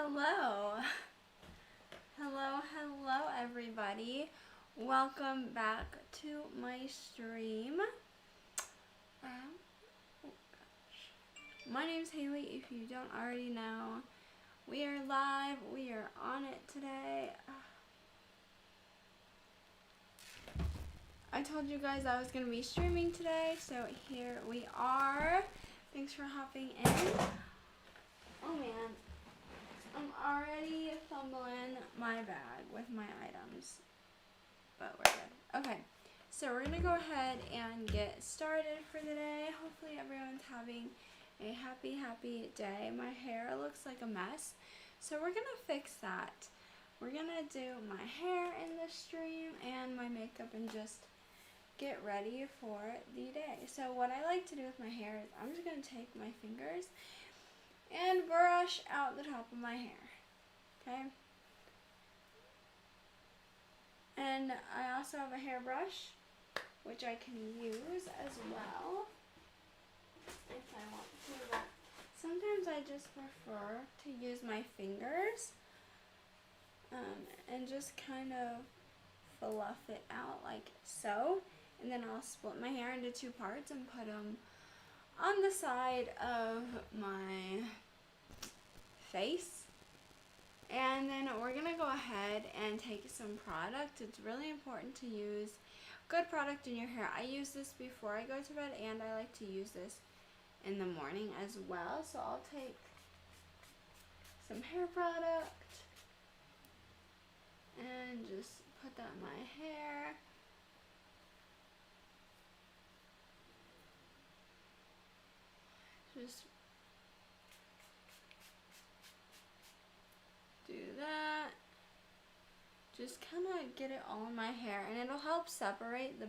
Hello. Hello everybody. Welcome back to my stream. My name's Haley, if you don't already know. We are live, we are on it today. I told you guys I was going to be streaming today, so here we are. Thanks for hopping in. Oh man, I'm already fumbling my bag with my items, but we're good. Okay, so we're going to go ahead and get started for the day. Hopefully everyone's having a happy day. My hair looks like a mess, so we're going to fix that. We're going to do my hair in the stream and my makeup and just get ready for the day. So what I like to do with my hair is I'm just going to take my fingers and brush out the top of my hair, okay? And I also have a hairbrush, which I can use as well if I want to, but sometimes I just prefer to use my fingers and just kind of fluff it out like so. And then I'll split my hair into two parts and put them on the side of my face. And then we're going to go ahead and take some product. It's really important to use good product in your hair. I use this before I go to bed, and I like to use this in the morning as well. So I'll take some hair product and just put that in my hair. Just do that. Just kind of get it all in my hair, and it'll help separate the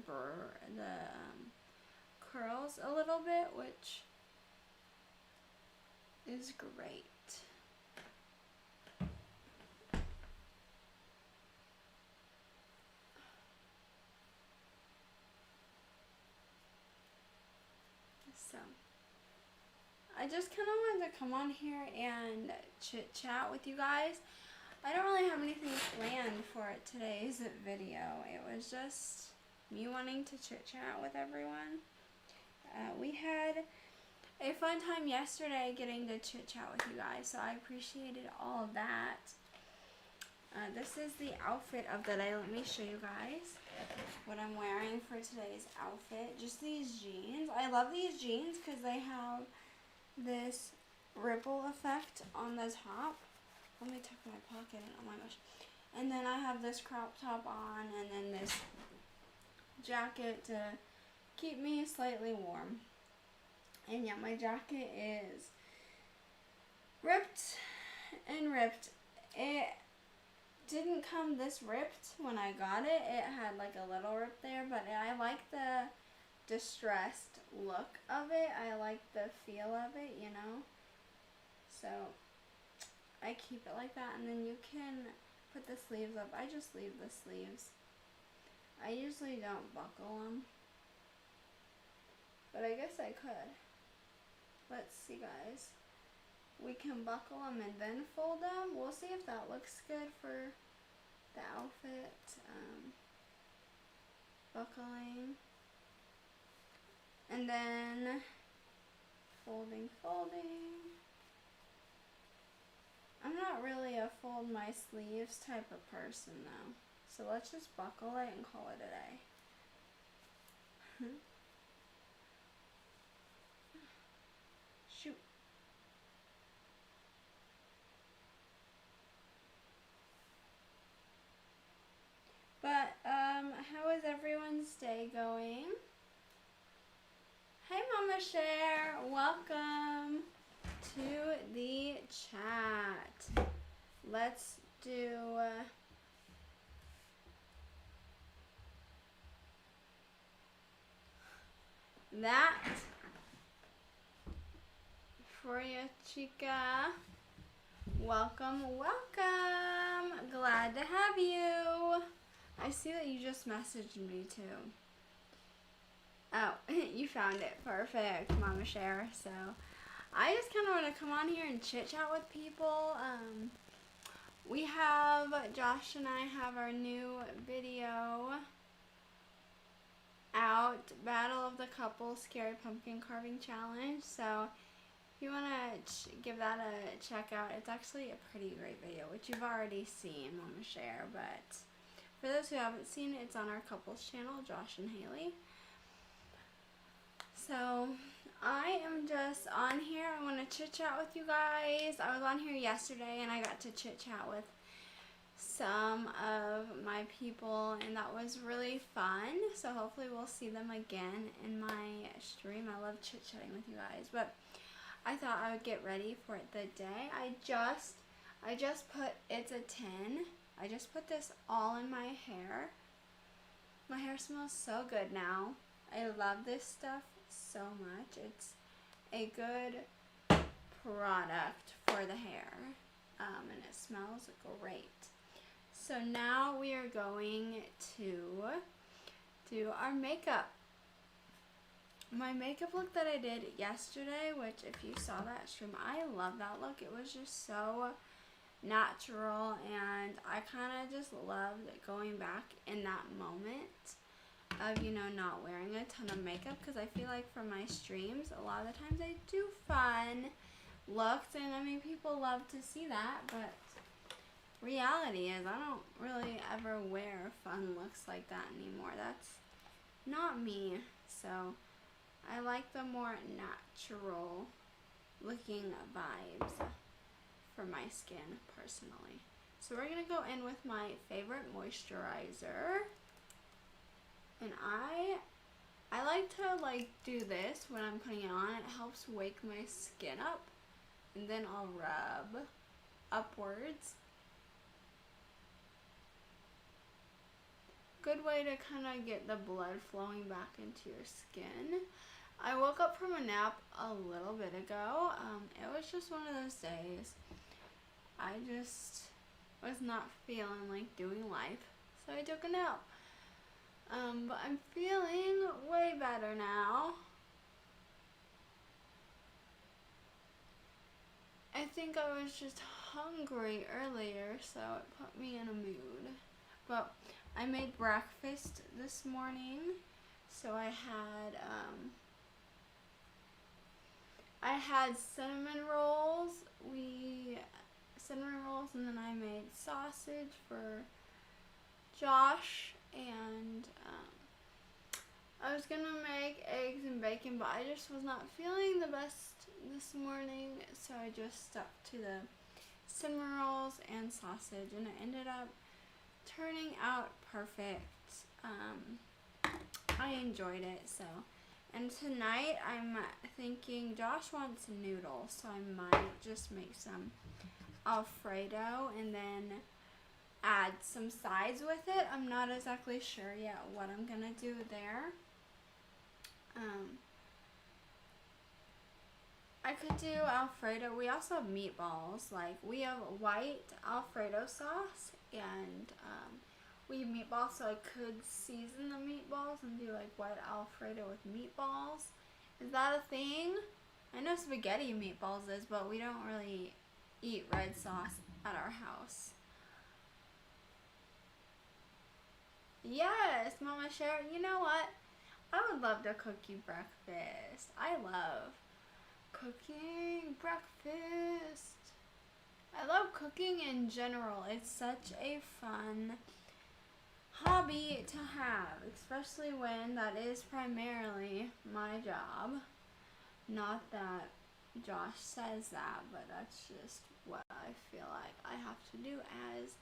curls a little bit, which is great. So I just kind of wanted to come on here and chit chat with you guys. I don't really have anything planned for today's video. It was just me wanting to chit chat with everyone. We had a fun time yesterday getting to chit chat with you guys, so I appreciated all of that. This is the outfit of the day. Let me show you guys what I'm wearing for today's outfit. Just these jeans. I love these jeans because they have this ripple effect on the top. Let me tuck my pocket in. Oh my gosh. And then I have this crop top on, and then this jacket to keep me slightly warm. And yeah, my jacket is ripped and ripped. It didn't come this ripped when I got it. It had like a little rip there, but I like the distressed look of it. I like the feel of it, you know. So I keep it like that, and then you can put the sleeves up. I just leave the sleeves. I usually don't buckle them, but I guess I could. Let's see, guys. We can buckle them and then fold them. We'll see if that looks good for the outfit. Buckling. And then folding. I'm not really a fold my sleeves type of person though. So let's just buckle it and call it a day. Shoot. But how is everyone's day going? Hey Mama Cher, welcome to the chat. Let's do that for you, chica. Welcome. Glad to have you. I see that you just messaged me too. Oh, you found it. Perfect, Mama Cher. So I just kind of want to come on here and chit chat with people. Josh and I have our new video out, Battle of the Couples Scary Pumpkin Carving Challenge. So if you want to give that a check out, it's actually a pretty great video, which you've already seen, Mama Share. But for those who haven't seen it, it's on our couples channel, Josh and Haley. So I am just on here. I want to chit chat with you guys. I was on here yesterday and I got to chit chat with some of my people, and that was really fun. So hopefully we'll see them again in my stream. I love chit chatting with you guys, but I thought I would get ready for the day. I just put, it's a 10. I just put this all in my hair. My hair smells so good now. I love this stuff so much. It's a good product for the hair, and it smells great. So now we are going to do our makeup. My makeup look that I did yesterday, which if you saw that stream, I love that look. It was just so natural, and I kind of just loved going back in that moment of, you know, not wearing a ton of makeup, because I feel like for my streams, a lot of the times I do fun looks, and I mean, people love to see that, but reality is I don't really ever wear fun looks like that anymore. That's not me. So I like the more natural looking vibes for my skin personally. So we're gonna go in with my favorite moisturizer, and I like to do this when I'm putting it on. It helps wake my skin up, and then I'll rub upwards. Good way to kind of get the blood flowing back into your skin. I woke up from a nap a little bit ago. It was just one of those days. I just was not feeling like doing life, so I took a nap. But I'm feeling way better now. I think I was just hungry earlier, so it put me in a mood. But I made breakfast this morning, so I had cinnamon rolls. And then I made sausage for Josh, and I was gonna make eggs and bacon, but I just was not feeling the best this morning, so I just stuck to the cinnamon rolls and sausage, and it ended up turning out perfect. I enjoyed it. So, and tonight I'm thinking Josh wants noodles, so I might just make some Alfredo and then add some sides with it. I'm not exactly sure yet what I'm gonna do there. I could do Alfredo. We also have meatballs. Like, we have white Alfredo sauce, and we have meatballs, so I could season the meatballs and do like white Alfredo with meatballs. Is that a thing? I know spaghetti meatballs is, but we don't really eat red sauce at our house. Yes, Mama Sharon, you know what? I would love to cook you breakfast. I love cooking breakfast. I love cooking in general. It's such a fun hobby to have, especially when that is primarily my job. Not that Josh says that, but that's just what I feel like I have to do as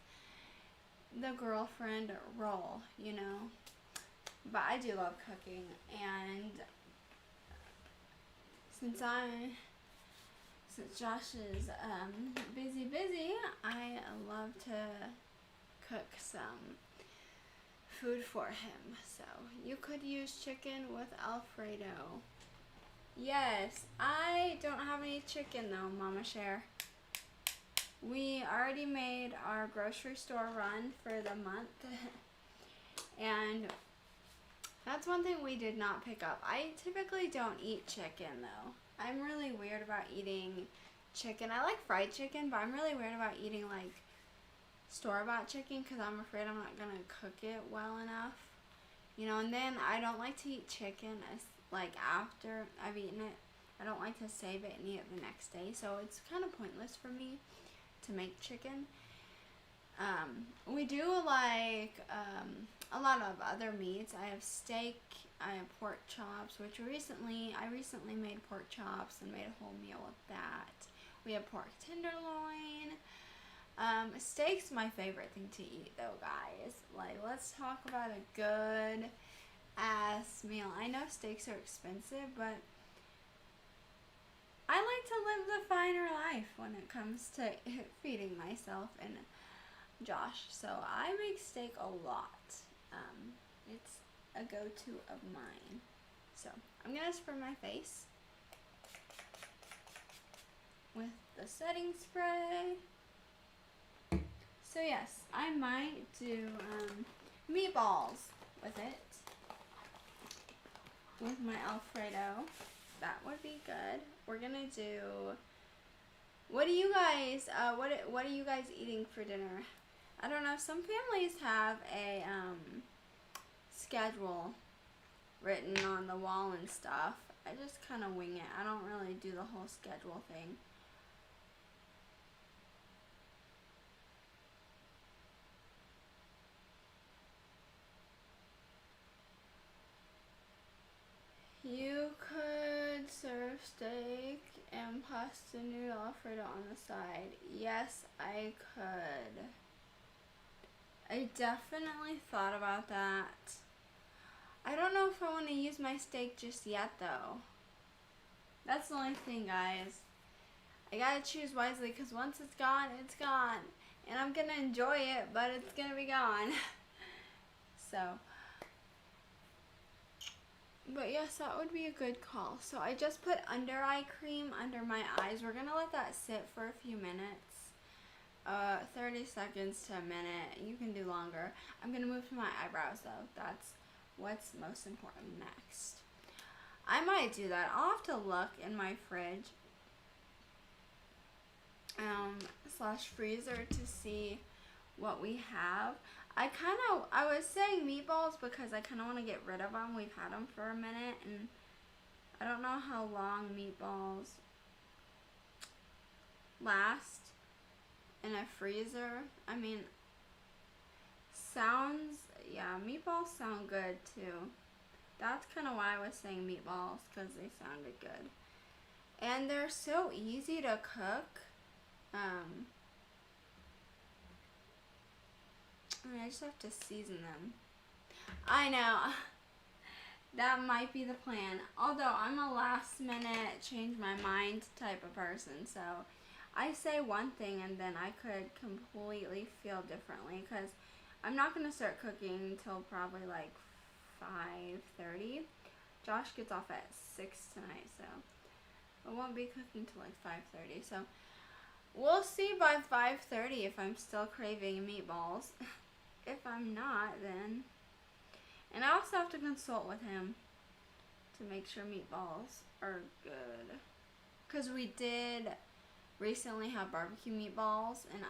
the girlfriend role, you know. But I do love cooking, and since Josh is busy, I love to cook some food for him. So you could use chicken with Alfredo. Yes, I don't have any chicken though, Mama Share. We already made our grocery store run for the month, and that's one thing we did not pick up. I typically don't eat chicken though. I'm really weird about eating chicken. I like fried chicken, but I'm really weird about eating like store-bought chicken because I'm afraid I'm not going to cook it well enough. You know, and then I don't like to eat chicken like after I've eaten it. I don't like to save it and eat it the next day, so it's kind of pointless for me to make chicken. We do like a lot of other meats. I have steak, I have pork chops, which I recently made pork chops and made a whole meal with that. We have pork tenderloin. Steak's my favorite thing to eat though, guys. Like, let's talk about a good ass meal. I know steaks are expensive, but I like to live the finer life when it comes to feeding myself and Josh. So I make steak a lot. It's a go-to of mine. So I'm gonna spray my face with the setting spray. So yes, I might do meatballs with it, with my Alfredo. That would be good. We're gonna do. What do you guys? What are you guys eating for dinner? I don't know. Some families have a schedule written on the wall and stuff. I just kind of wing it. I don't really do the whole schedule thing. You could serve steak and pasta noodle Alfredo on the side. Yes, I could. I definitely thought about that. I don't know if I want to use my steak just yet, though. That's the only thing, guys. I gotta choose wisely, because once it's gone, it's gone. And I'm gonna enjoy it, but it's gonna be gone. So, but yes, that would be a good call. So I just put under eye cream under my eyes. We're gonna let that sit for a few minutes. 30 seconds to a minute. You can do longer. I'm gonna move to my eyebrows though. That's what's most important next. I might do that. I'll have to look in my fridge slash freezer to see what we have. I was saying meatballs because I kind of want to get rid of them. We've had them for a minute, and I don't know how long meatballs last in a freezer. I mean, meatballs sound good too. That's kind of why I was saying meatballs, because they sounded good. And they're so easy to cook. I just have to season them. I know. That might be the plan. Although I'm a last minute change my mind type of person. So I say one thing and then I could completely feel differently. Because I'm not going to start cooking until probably like 5:30. Josh gets off at 6 tonight. So I won't be cooking till like 5:30. So we'll see by 5:30 if I'm still craving meatballs. If I'm not, then... And I also have to consult with him to make sure meatballs are good. Because we did recently have barbecue meatballs, and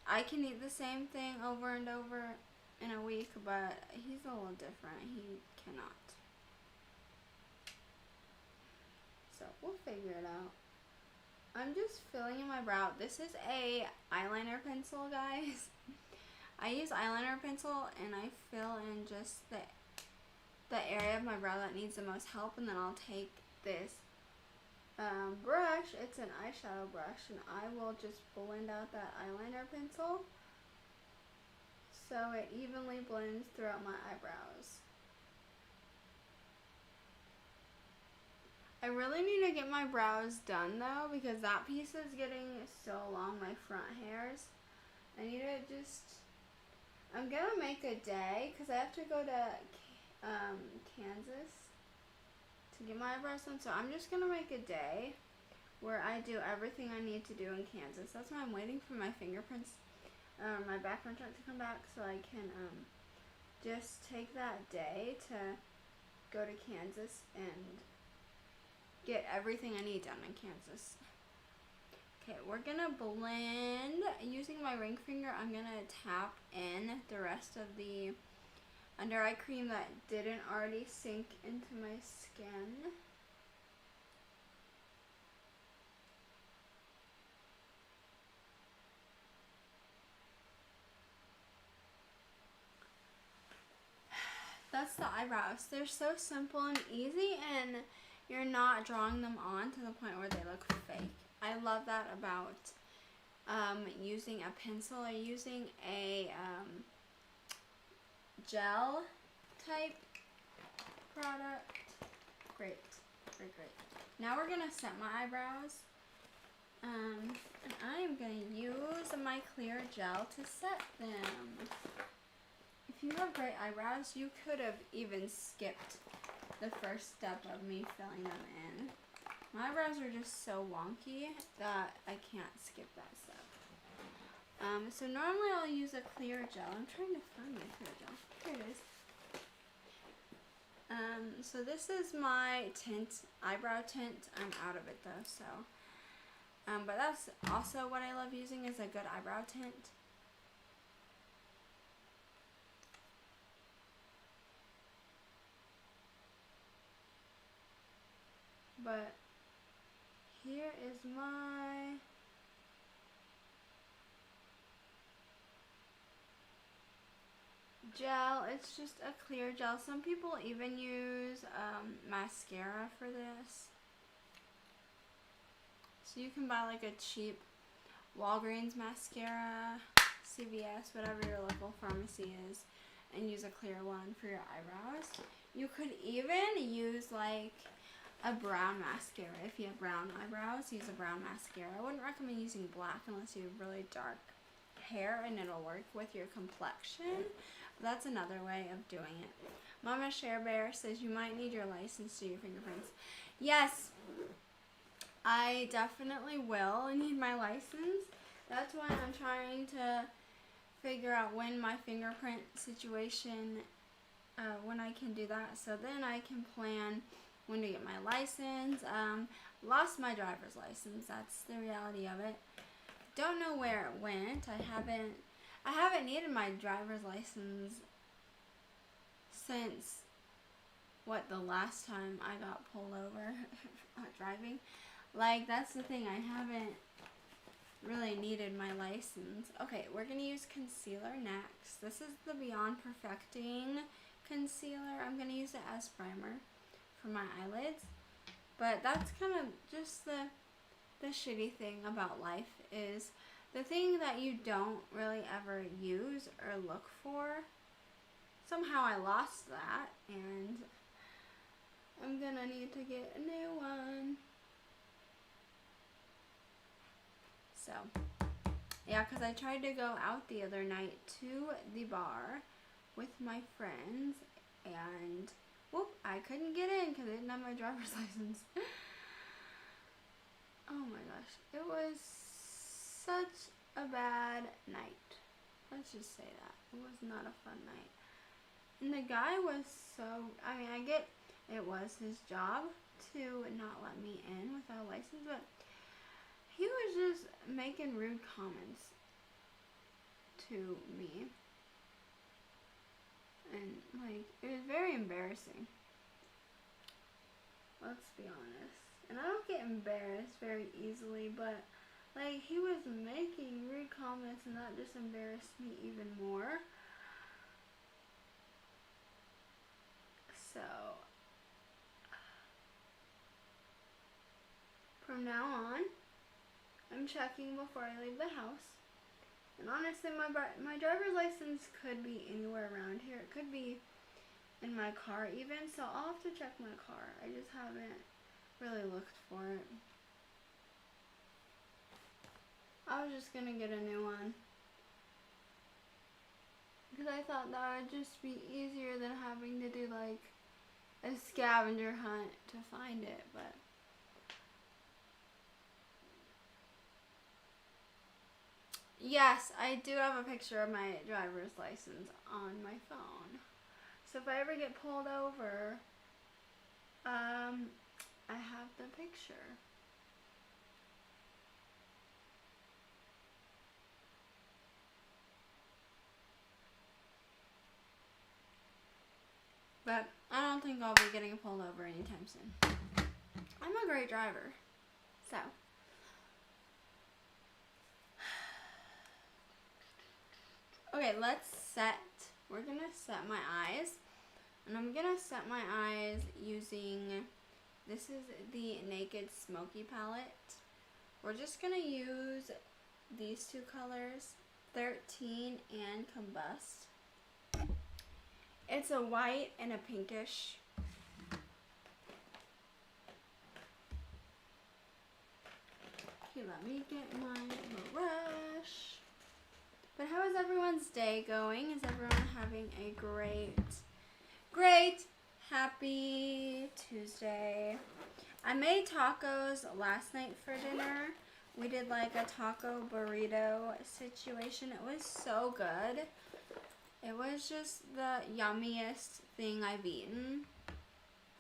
I can eat the same thing over and over in a week, but he's a little different. He cannot. So we'll figure it out. I'm just filling in my brow. This is a eyeliner pencil, guys. I use eyeliner pencil and I fill in just the area of my brow that needs the most help, and then I'll take this brush. It's an eyeshadow brush, and I will just blend out that eyeliner pencil so it evenly blends throughout my eyebrows. I really need to get my brows done though, because that piece is getting so long, my front hairs. I need to just... I'm gonna make a day, because I have to go to Kansas to get my eyebrows done. So I'm just gonna make a day where I do everything I need to do in Kansas. That's why I'm waiting for my fingerprints, my background check to come back, so I can just take that day to go to Kansas and get everything I need done in Kansas. Okay, we're gonna blend using my ring finger. I'm gonna tap in the rest of the under eye cream that didn't already sink into my skin. That's the eyebrows. They're so simple and easy, and you're not drawing them on to the point where they look fake. I love that about using a pencil or using a gel type product. Great, great, great. Now we're gonna set my eyebrows. And I am gonna use my clear gel to set them. If you have great eyebrows, you could have even skipped the first step of me filling them in. My eyebrows are just so wonky that I can't skip that step. So normally I'll use a clear gel. I'm trying to find my clear gel. Here it is. So this is my tint, eyebrow tint. I'm out of it though, so. But that's also what I love using is a good eyebrow tint. But here is my gel. It's just a clear gel. Some people even use mascara for this. So you can buy like a cheap Walgreens mascara, CVS, whatever your local pharmacy is, and use a clear one for your eyebrows. You could even use like a brown mascara. If you have brown eyebrows, use a brown mascara. I wouldn't recommend using black unless you have really dark hair and it'll work with your complexion. That's another way of doing it. Mama Share Bear says you might need your license to do your fingerprints. Yes, I definitely will need my license. That's why I'm trying to figure out when my fingerprint situation, when I can do that. So then I can plan when to get my license. Lost my driver's license. That's the reality of it. Don't know where it went. I haven't needed my driver's license since the last time I got pulled over driving. Like, that's the thing, I haven't really needed my license. Okay, we're gonna use concealer next. This is the Beyond Perfecting concealer. I'm gonna use it as primer for my eyelids. But that's kind of just the shitty thing about life is the thing that you don't really ever use or look for. Somehow I lost that, and I'm gonna need to get a new one. So, yeah, because I tried to go out the other night to the bar with my friends, and whoop, I couldn't get in because I didn't have my driver's license. Oh my gosh, it was such a bad night. Let's just say that. It was not a fun night. And the guy was so, I mean, I get it was his job to not let me in without a license, but he was just making rude comments to me. And, like, it was very embarrassing. Let's be honest. And I don't get embarrassed very easily, but, like, he was making rude comments, and that just embarrassed me even more. So, from now on, I'm checking before I leave the house. And honestly, my driver's license could be anywhere around here. It could be in my car even, so I'll have to check my car. I just haven't really looked for it. I was just gonna get a new one because I thought that would just be easier than having to do like a scavenger hunt to find it, but yes, I do have a picture of my driver's license on my phone. So if I ever get pulled over, I have the picture. But I don't think I'll be getting pulled over anytime soon. I'm a great driver. So. Okay, we're going to set my eyes. And I'm going to set my eyes using, this is the Naked Smoky palette. We're just going to use these two colors, 13 and Combust. It's a white and a pinkish. Okay, let me get my brush. But how is everyone's day going? Is everyone having a great, happy Tuesday? I made tacos last night for dinner. We did like a taco burrito situation. It was so good. It was just the yummiest thing I've eaten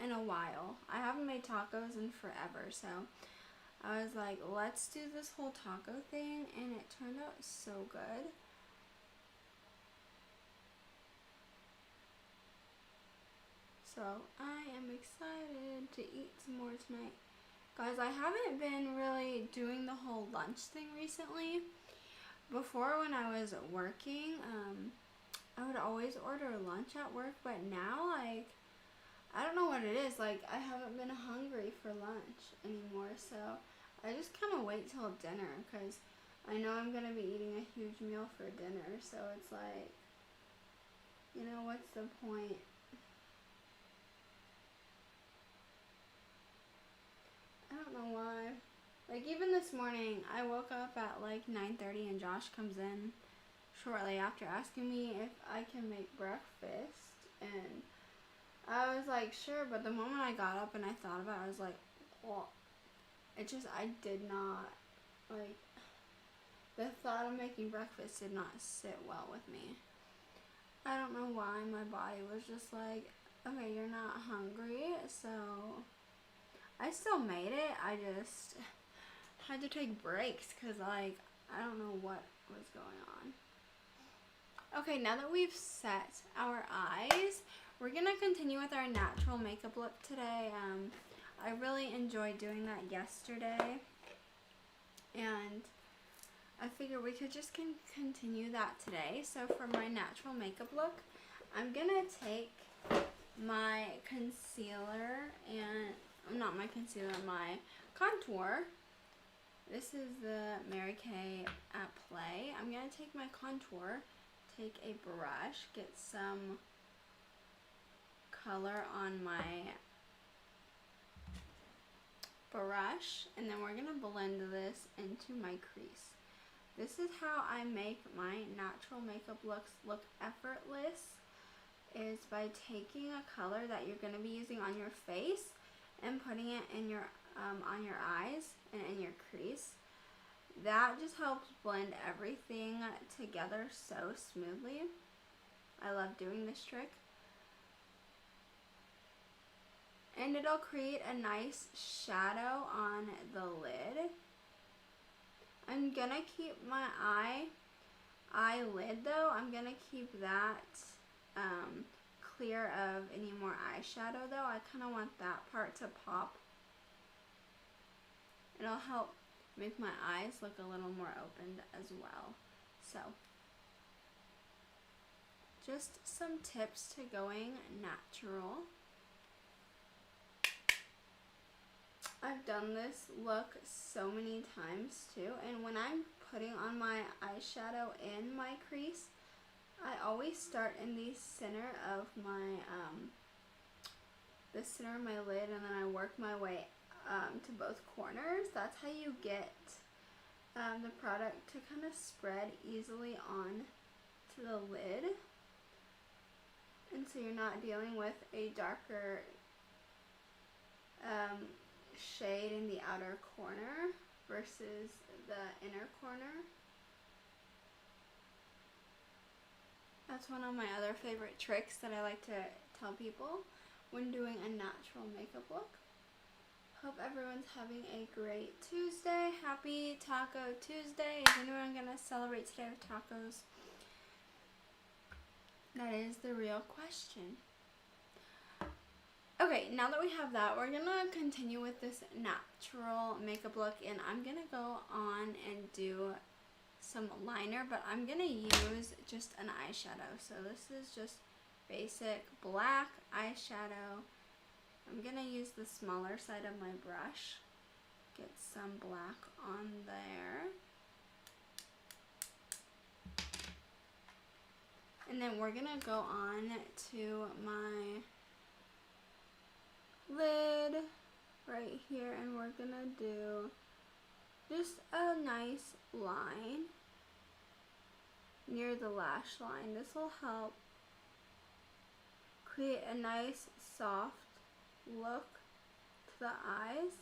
in a while. I haven't made tacos in forever, so I was like, let's do this whole taco thing, and it turned out so good. So I am excited to eat some more tonight. Guys, I haven't been really doing the whole lunch thing recently. Before, when I was working, I would always order lunch at work, but now, like, I don't know what it is. Like, I haven't been hungry for lunch anymore, so I just kind of wait till dinner, because I know I'm going to be eating a huge meal for dinner, so it's like, you know, what's the point? I don't know why. Like, even this morning, I woke up at like 9:30 and Josh comes in shortly after asking me if I can make breakfast. And I was like, sure, but the moment I got up and I thought about it, I was like, well, I did not, like, the thought of making breakfast did not sit well with me. I don't know why my body was just like, okay, you're not hungry, so I still made it. I just had to take breaks because, like, I don't know what was going on. Okay, now that we've set our eyes, we're going to continue with our natural makeup look today. I really enjoyed doing that yesterday, and I figured we could just continue that today. So for my natural makeup look, I'm going to take my concealer and, not my concealer, my contour. This is the Mary Kay at Play. I'm going to take my contour, take a brush, get some color on my brush, and then we're going to blend this into my crease. This is how I make my natural makeup looks look effortless, is by taking a color that you're going to be using on your face and putting it in your on your eyes and in your crease. That just helps blend everything together so smoothly. I love doing this trick. And it'll create a nice shadow on the lid. I'm gonna keep my eyelid though. I'm gonna keep that clear of any more eyeshadow though. I kind of want that part to pop. It'll help make my eyes look a little more opened as well. So, just some tips to going natural. I've done this look so many times too, and when I'm putting on my eyeshadow in my crease, I always start in the center of my lid, and then I work my way to both corners. That's how you get the product to kind of spread easily on to the lid, and so you're not dealing with a darker shade in the outer corner versus the inner corner. That's one of my other favorite tricks that I like to tell people when doing a natural makeup look. Hope everyone's having a great Tuesday. Happy Taco Tuesday. Is anyone gonna celebrate today with tacos? That is the real question. Okay, now that we have that, we're gonna continue with this natural makeup look, and I'm gonna go on and do some liner, but I'm gonna use just an eyeshadow. So this is just basic black eyeshadow. I'm gonna use the smaller side of my brush. Get some black on there. And then we're gonna go on to my lid right here, and we're gonna do just a nice line near the lash line. This will help create a nice soft look to the eyes.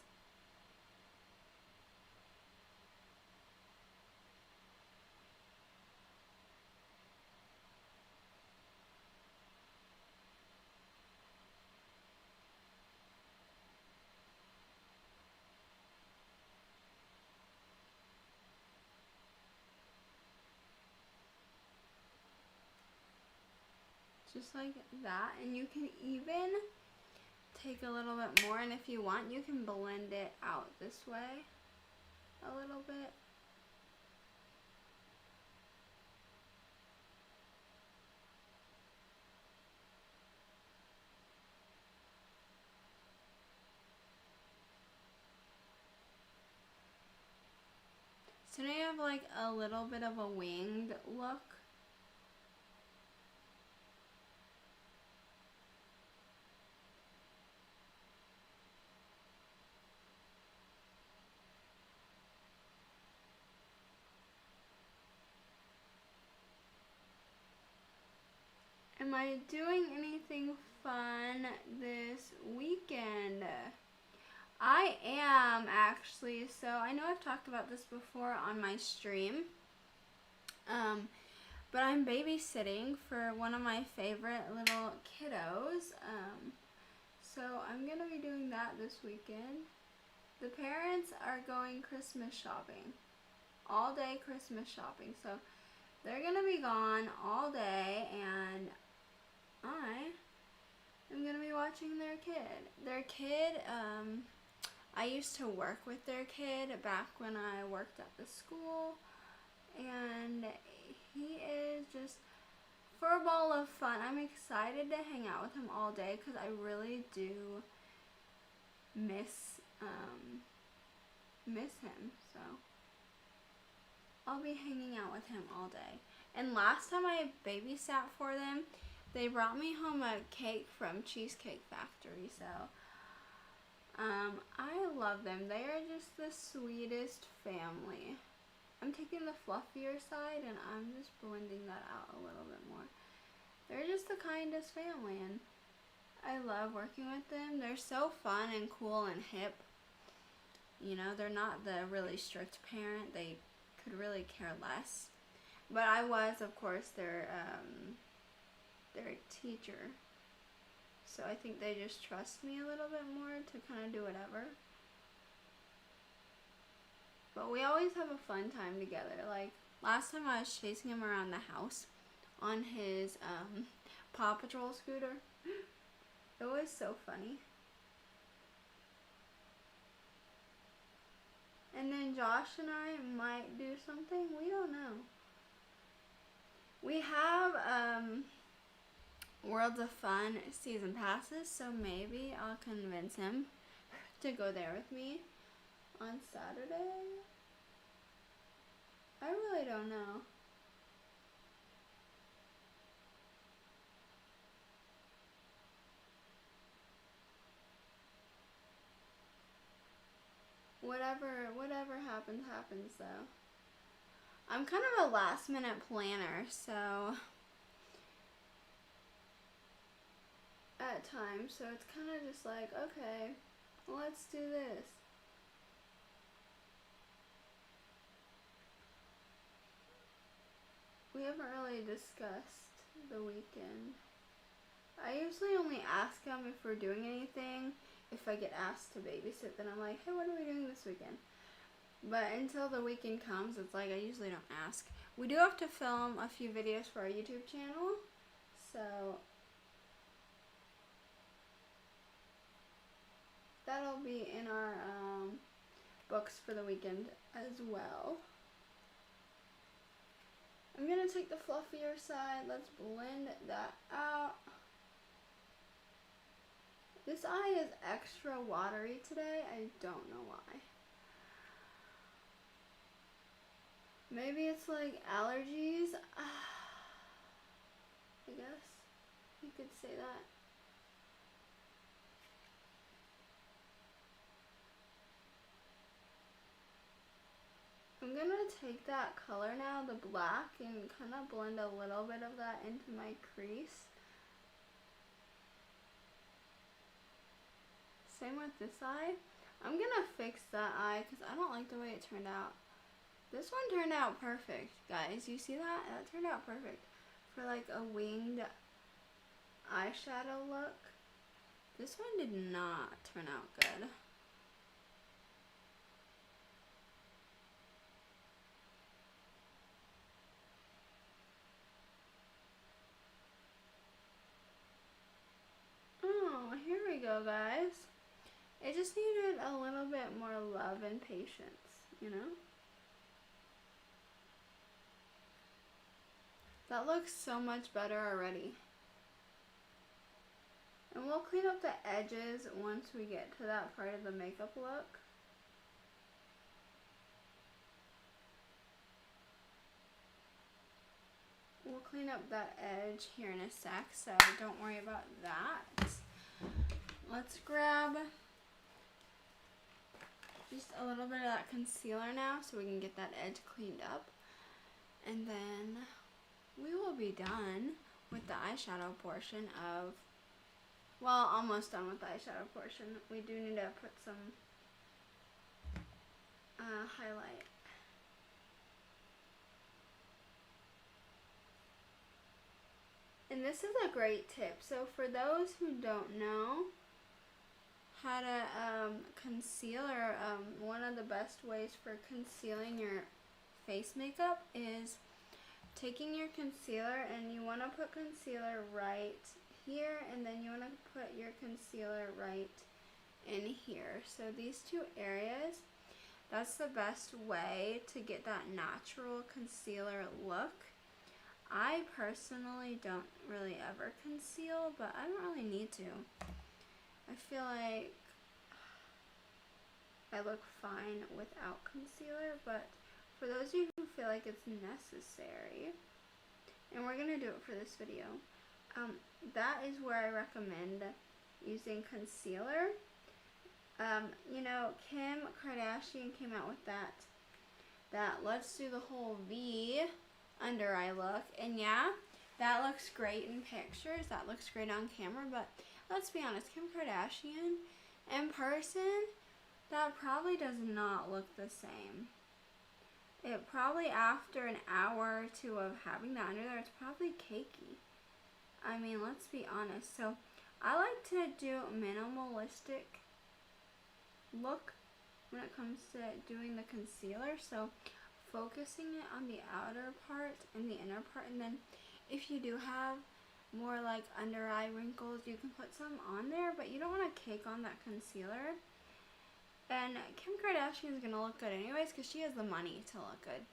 Just like that, and you can even take a little bit more, and if you want, you can blend it out this way a little bit. So now you have like a little bit of a winged look. Am I doing anything fun this weekend? I am actually. So I know I've talked about this before on my stream. But I'm babysitting for one of my favorite little kiddos. So I'm going to be doing that this weekend. The parents are going Christmas shopping. All day Christmas shopping. So they're going to be gone all day, and I am going to be watching their kid. I used to work with their kid back when I worked at the school, and he is just for a ball of fun. I'm excited to hang out with him all day because I really do miss him. So I'll be hanging out with him all day. And last time I babysat for them, they brought me home a cake from Cheesecake Factory. So I love them. They are just the sweetest family. I'm taking the fluffier side, and I'm just blending that out a little bit more. They're just the kindest family, and I love working with them. They're so fun and cool and hip. You know, they're not the really strict parent. They could really care less. But I was, of course, their teacher. So I think they just trust me a little bit more to kind of do whatever. But we always have a fun time together. Like, last time I was chasing him around the house on his Paw Patrol scooter. It was so funny. And then Josh and I might do something. We don't know. We have Worlds of Fun season passes, so maybe I'll convince him to go there with me on Saturday. I really don't know. Whatever happens, happens though. I'm kind of a last minute planner, so at times, so it's kind of just like, okay, let's do this. We haven't really discussed the weekend. I usually only ask him if we're doing anything. If I get asked to babysit, then I'm like, hey, what are we doing this weekend? But until the weekend comes, it's like I usually don't ask. We do have to film a few videos for our YouTube channel. So that'll be in our books for the weekend as well. I'm gonna take the fluffier side. Let's blend that out. This eye is extra watery today. I don't know why. Maybe it's like allergies. I guess you could say that. I'm gonna take that color now, the black, and kind of blend a little bit of that into my crease. Same with this eye. I'm gonna fix that eye because I don't like the way it turned out. This one turned out perfect, guys. You see that? That turned out perfect for like a winged eyeshadow look. This one did not turn out good. Oh, here we go, guys. It just needed a little bit more love and patience, you know? That looks so much better already. And we'll clean up the edges once we get to that part of the makeup look. We'll clean up that edge here in a sec, so don't worry about that. Let's grab just a little bit of that concealer now so we can get that edge cleaned up. And then we will be done with the eyeshadow portion of, well, almost done with the eyeshadow portion. We do need to put some highlight. And this is a great tip. So for those who don't know how to conceal, or one of the best ways for concealing your face makeup is taking your concealer, and you want to put concealer right here, and then you want to put your concealer right in here. So these two areas, that's the best way to get that natural concealer look. I personally don't really ever conceal, but I don't really need to. I feel like I look fine without concealer, but for those of you who feel like it's necessary, and we're going to do it for this video, that is where I recommend using concealer. You know, Kim Kardashian came out with that let's do the whole V under eye look, and yeah, that looks great in pictures, that looks great on camera, but let's be honest, Kim Kardashian in person, that probably does not look the same. It probably, after an hour or two of having that under there, it's probably cakey. I mean, let's be honest. So I like to do minimalistic look when it comes to doing the concealer. So focusing it on the outer part and the inner part, and then if you do have more like under eye wrinkles, you can put some on there, but you don't want to cake on that concealer. And Kim Kardashian is going to look good anyways because she has the money to look good.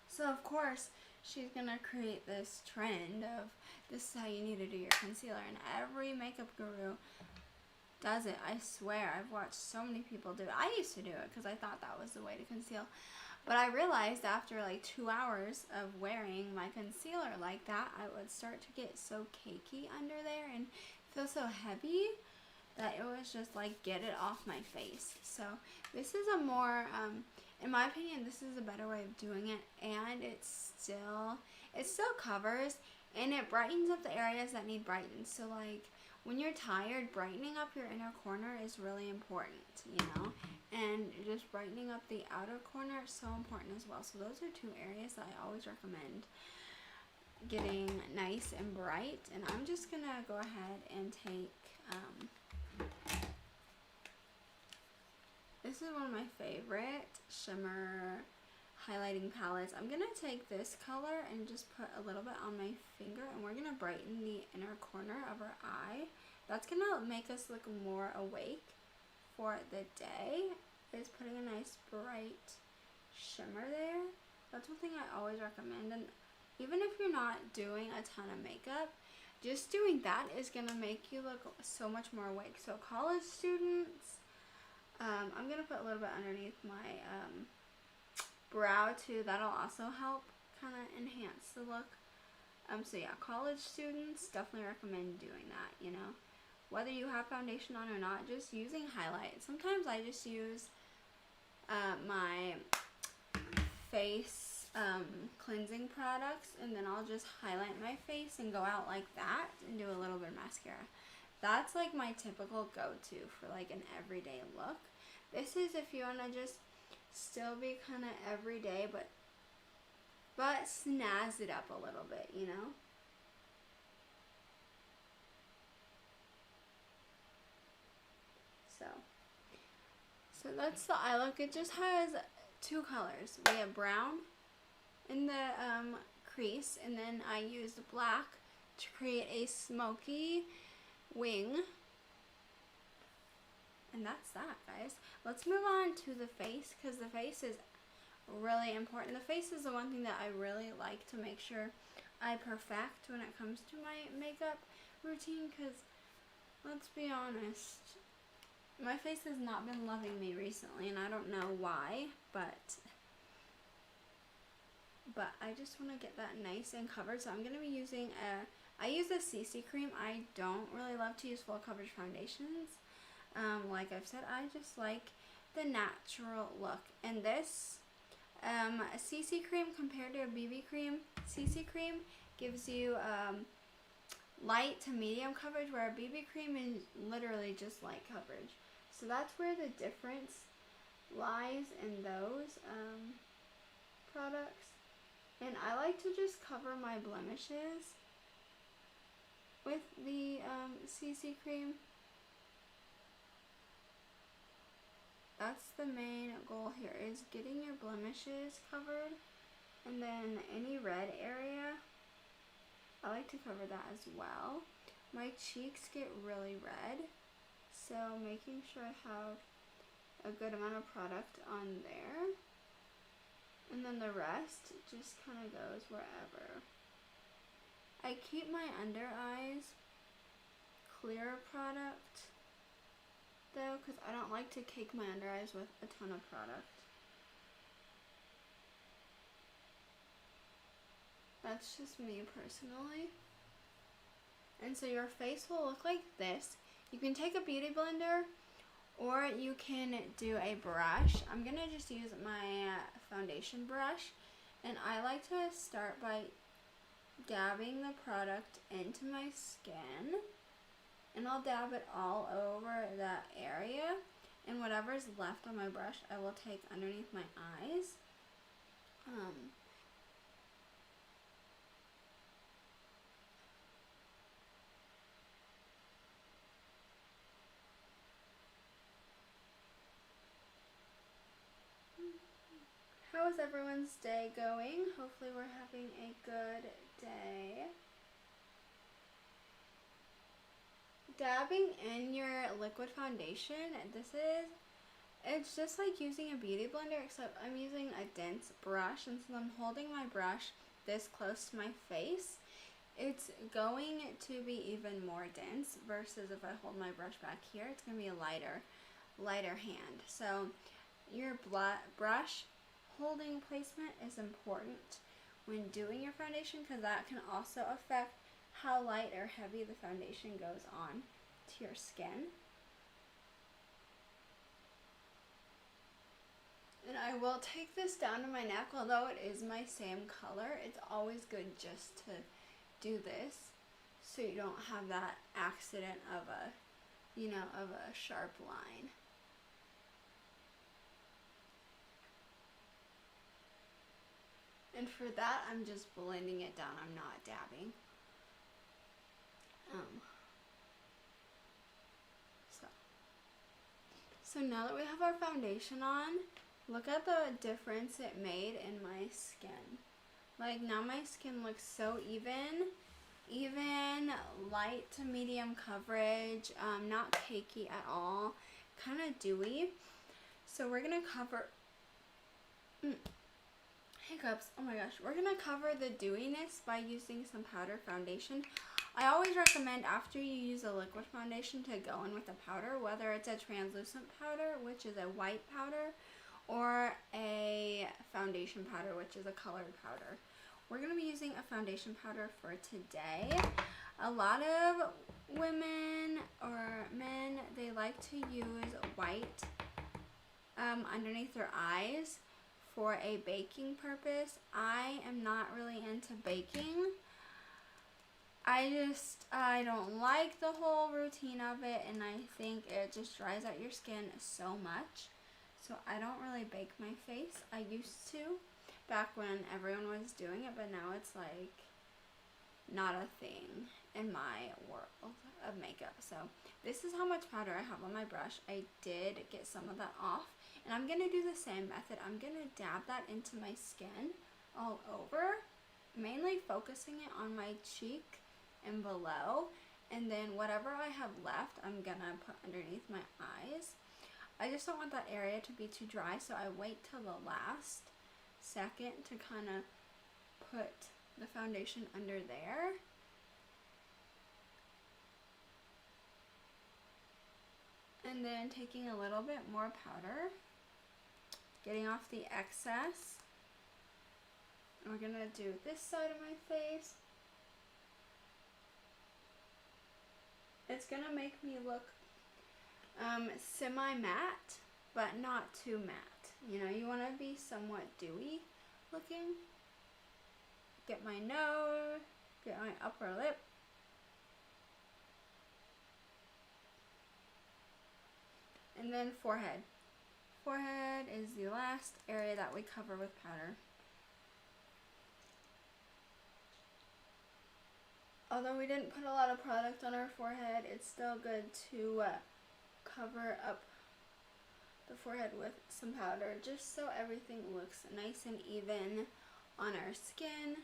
So of course, she's going to create this trend of this is how you need to do your concealer, and every makeup guru does it. I swear, I've watched so many people do it. I used to do it because I thought that was the way to conceal. But I realized after like 2 hours of wearing my concealer like that, I would start to get so cakey under there and feel so heavy that it was just like, get it off my face. So this is a more, in my opinion, this is a better way of doing it, and it still covers, and it brightens up the areas that need brightened. So like when you're tired, brightening up your inner corner is really important, you know, and just brightening up the outer corner is so important as well. So those are two areas that I always recommend getting nice and bright. And I'm just gonna go ahead and take this is one of my favorite shimmer highlighting palettes. I'm gonna take this color and just put a little bit on my finger, and we're gonna brighten the inner corner of our eye. That's gonna make us look more awake. for the day is putting a nice bright shimmer there. That's one thing I always recommend, and even if you're not doing a ton of makeup, just doing that is gonna make you look so much more awake. So college students, I'm gonna put a little bit underneath my brow too. That'll also help kind of enhance the look. So yeah, college students, definitely recommend doing that, you know. Whether you have foundation on or not, just using highlight. Sometimes I just use my face cleansing products, and then I'll just highlight my face and go out like that and do a little bit of mascara. That's like my typical go-to for like an everyday look. This is if you want to just still be kind of everyday, but snazz it up a little bit, you know. So that's the eye look. It just has two colors. We have brown in the crease, and then I used black to create a smoky wing. And that's that, guys. Let's move on to the face, because the face is really important. The face is the one thing that I really like to make sure I perfect when it comes to my makeup routine, because let's be honest, my face has not been loving me recently, and I don't know why, but I just want to get that nice and covered. So I'm going to be using I use a CC cream. I don't really love to use full coverage foundations. Like I've said, I just like the natural look. And this CC cream compared to a BB cream, CC cream gives you light to medium coverage, where a BB cream is literally just light coverage. So that's where the difference lies in those products. And I like to just cover my blemishes with the CC cream. That's the main goal here, is getting your blemishes covered, and then any red area, I like to cover that as well. My cheeks get really red, so making sure I have a good amount of product on there. And then the rest just kind of goes wherever. I keep my under eyes clear product though, because I don't like to cake my under eyes with a ton of product. That's just me personally. And so your face will look like this. You can take a beauty blender, or you can do a brush. I'm gonna just use my foundation brush, and I like to start by dabbing the product into my skin, and I'll dab it all over that area, and whatever's left on my brush I will take underneath my eyes. How is everyone's day going? Hopefully we're having a good day. Dabbing in your liquid foundation, it's just like using a beauty blender, except I'm using a dense brush, and so I'm holding my brush this close to my face. It's going to be even more dense, versus if I hold my brush back here, it's going to be a lighter hand. So your brush holding placement is important when doing your foundation, because that can also affect how light or heavy the foundation goes on to your skin. And I will take this down to my neck, although it is my same color. It's always good just to do this, so you don't have that accident of a sharp line. And for that, I'm just blending it down. I'm not dabbing. So now that we have our foundation on, look at the difference it made in my skin. Like, now my skin looks so even, light to medium coverage, not cakey at all. kind of dewy. So we're going to cover, hiccups, oh my gosh. We're going to cover the dewiness by using some powder foundation. I always recommend after you use a liquid foundation to go in with a powder, whether it's a translucent powder, which is a white powder, or a foundation powder, which is a colored powder. We're going to be using a foundation powder for today. A lot of women or men, they like to use white underneath their eyes for a baking purpose. I am not really into baking. I don't like the whole routine of it, and I think it just dries out your skin so much. So I don't really bake my face. I used to back when everyone was doing it, but now it's like not a thing in my world of makeup. So this is how much powder I have on my brush. I did get some of that off, and I'm going to do the same method. I'm going to dab that into my skin all over, mainly focusing it on my cheek and below, and then whatever I have left I'm going to put underneath my eyes. I just don't want that area to be too dry, so I wait till the last second to kind of put the foundation under there. And then taking a little bit more powder, getting off the excess. And we're going to do this side of my face. It's going to make me look semi-matte, but not too matte. You know, you want to be somewhat dewy looking. Get my nose, get my upper lip. And then forehead. Forehead is the last area that we cover with powder. Although we didn't put a lot of product on our forehead, it's still good to cover up the forehead with some powder, just so everything looks nice and even on our skin.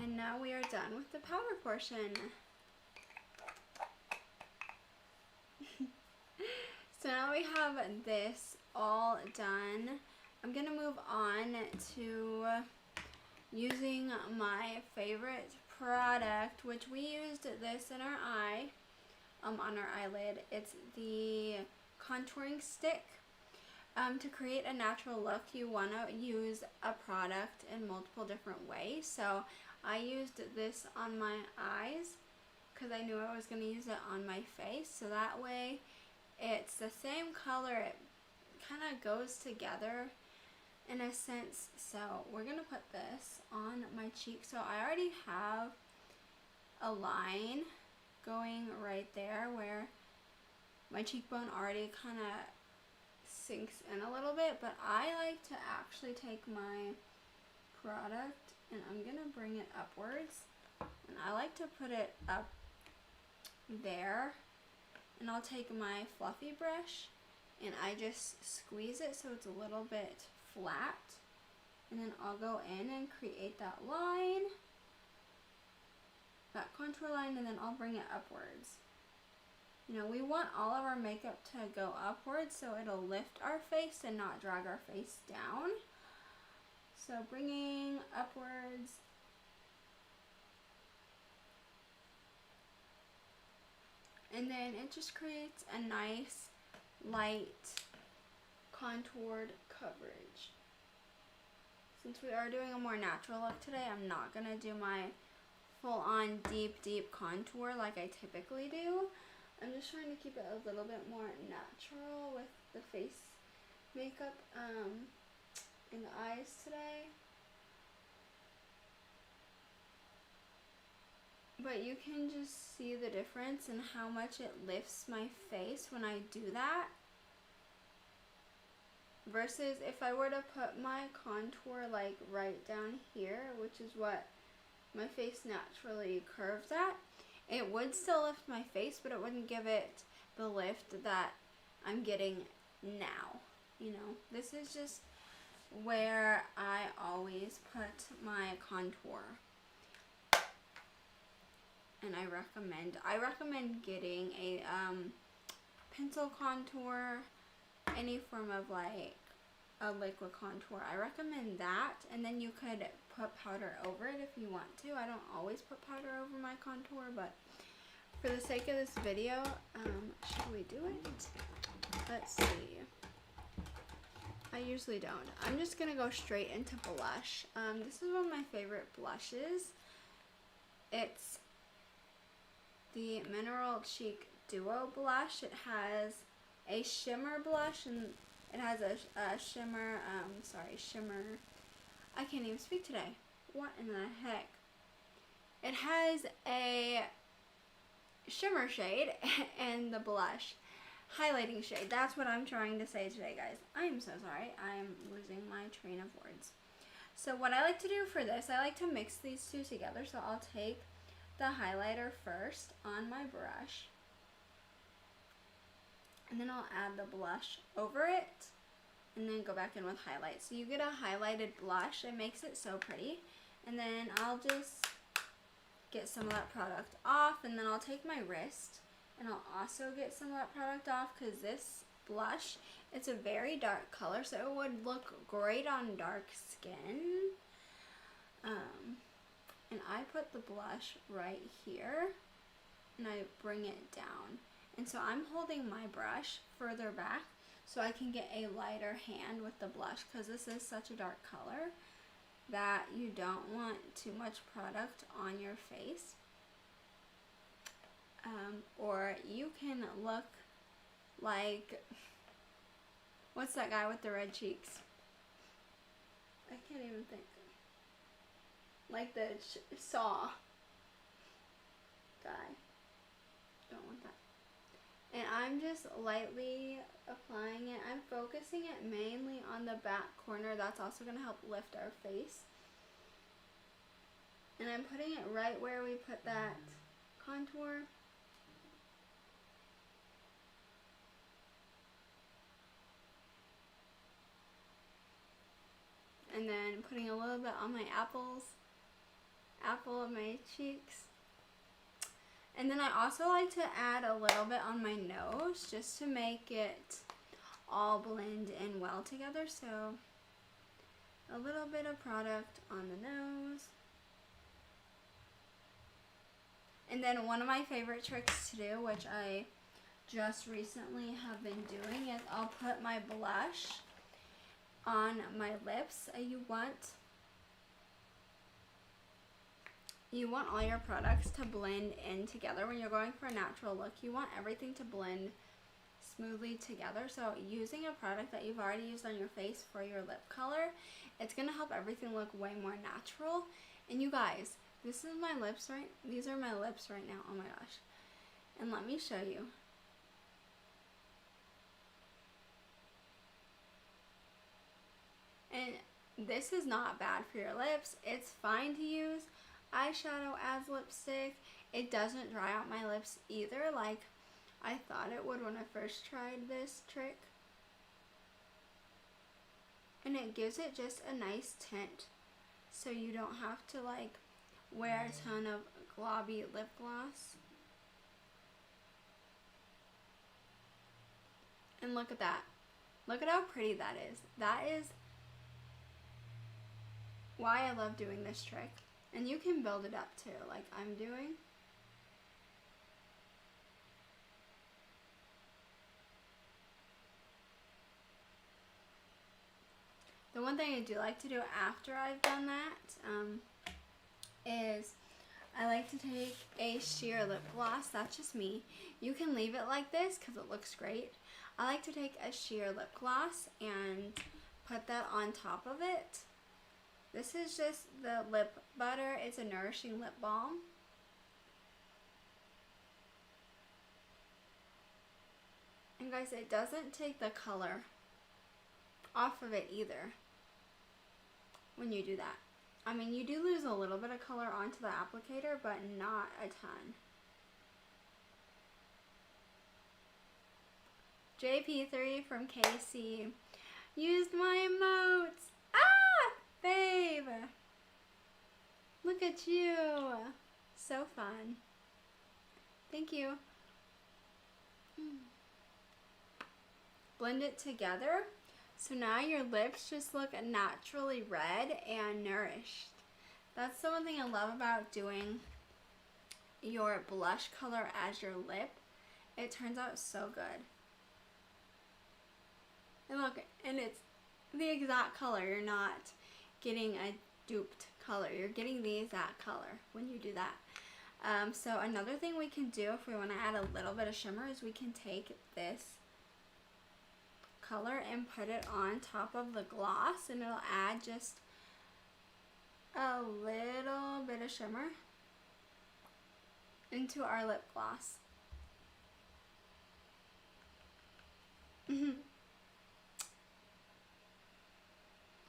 And now we are done with the powder portion. So now we have this all done. I'm going to move on to using my favorite product, which we used this in our eye, on our eyelid. It's the contouring stick. To create a natural look, you want to use a product in multiple different ways. So I used this on my eyes because I knew I was going to use it on my face. So that way it's the same color. It kind of goes together in a sense. So we're going to put this on my cheek. So I already have a line going right there where my cheekbone already kind of sinks in a little bit, but I like to actually take my product and I'm going to bring it upwards, and I like to put it up there, and I'll take my fluffy brush and I just squeeze it so it's a little bit flat, and then I'll go in and create that line, that contour line, and then I'll bring it upwards. You know, we want all of our makeup to go upwards so it'll lift our face and not drag our face down. So bringing upwards. And then it just creates a nice, light, contoured coverage. Since we are doing a more natural look today, I'm not going to do my full-on deep contour like I typically do. I'm just trying to keep it a little bit more natural with the face makeup in the eyes today. But you can just see the difference in how much it lifts my face when I do that. Versus if I were to put my contour like right down here, which is what my face naturally curves at, it would still lift my face, but it wouldn't give it the lift that I'm getting now. You know, this is just where I always put my contour. And I recommend getting a pencil contour, any form of like a liquid contour. I recommend that, and then you could put powder over it if you want to. I don't always put powder over my contour, but for the sake of this video, should we do it? Let's see. I usually don't. I'm just gonna go straight into blush. This is one of my favorite blushes. It's the Mineral Cheek Duo blush. It has a shimmer blush, and it has a shimmer, shimmer. I can't even speak today. What in the heck? It has a shimmer shade and the blush highlighting shade. That's what I'm trying to say today, guys. I am so sorry. I'm losing my train of words. So what I like to do for this, I like to mix these two together. So I'll take the highlighter first on my brush, and then I'll add the blush over it, and then go back in with highlight. So you get a highlighted blush. It makes it so pretty. And then I'll just get some of that product off, and then I'll take my wrist and I'll also get some of that product off, because this blush, it's a very dark color, so it would look great on dark skin. And I put the blush right here, and I bring it down. And so I'm holding my brush further back so I can get a lighter hand with the blush, because this is such a dark color that you don't want too much product on your face. Or you can look like, what's that guy with the red cheeks? I can't even think. Like the Saw guy. Don't want that. And I'm just lightly applying it. I'm focusing it mainly on the back corner. That's also going to help lift our face. And I'm putting it right where we put that contour. And then putting a little bit on my apple of my cheeks. And then I also like to add a little bit on my nose, just to make it all blend in well together. So a little bit of product on the nose. And then one of my favorite tricks to do, which I just recently have been doing, is I'll put my blush on my lips. You want all your products to blend in together. When you're going for a natural look, you want everything to blend smoothly together. So using a product that you've already used on your face for your lip color, it's going to help everything look way more natural. And you guys, this is my lips right, these are my lips right now. Oh my gosh. And let me show you. And this is not bad for your lips. It's fine to use eyeshadow as lipstick. It doesn't dry out my lips either, like I thought it would when I first tried this trick. And it gives it just a nice tint, so you don't have to like wear a ton of globby lip gloss. And look at that. Look at how pretty that is. That is why I love doing this trick. And you can build it up too, like I'm doing. The one thing I do like to do after I've done that is I like to take a sheer lip gloss. That's just me. You can leave it like this because it looks great. I like to take a sheer lip gloss and put that on top of it. This is just the lip butter. It's a nourishing lip balm. And guys, it doesn't take the color off of it either when you do that. I mean, you do lose a little bit of color onto the applicator, but not a ton. JP3 from KC used my emotes. Ah, babe. Look at you. So fun. Thank you. Blend it together. So now your lips just look naturally red and nourished. That's the one thing I love about doing your blush color as your lip. It turns out so good. And look, and it's the exact color. You're not getting a duped color. You're getting the exact color when you do that. So another thing we can do if we want to add a little bit of shimmer is we can take this color and put it on top of the gloss, and it'll add just a little bit of shimmer into our lip gloss.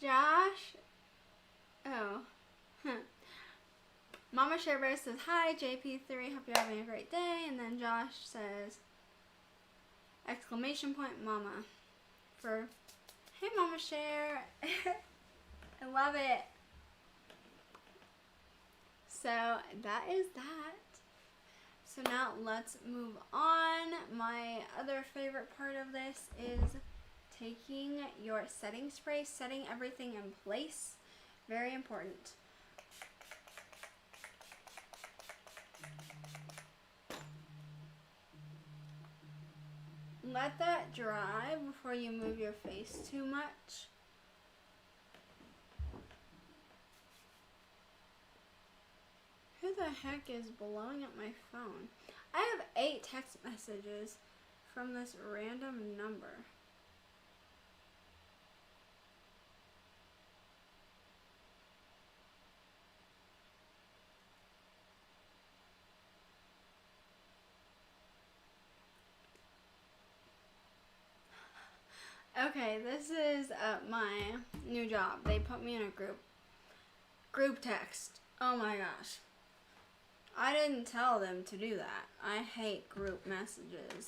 Josh, oh, Mama Share Bear says, hi, JP3, hope you're having a great day. And then Josh says, exclamation point, Mama, for, hey, Mama Share. I love it. So that is that. So now let's move on. My other favorite part of this is taking your setting spray, setting everything in place. Very important. Let that dry before you move your face too much. Who the heck is blowing up my phone? I have 8 text messages from this random number. Okay, this is my new job. They put me in a group text. Oh my gosh. I didn't tell them to do that. I hate group messages.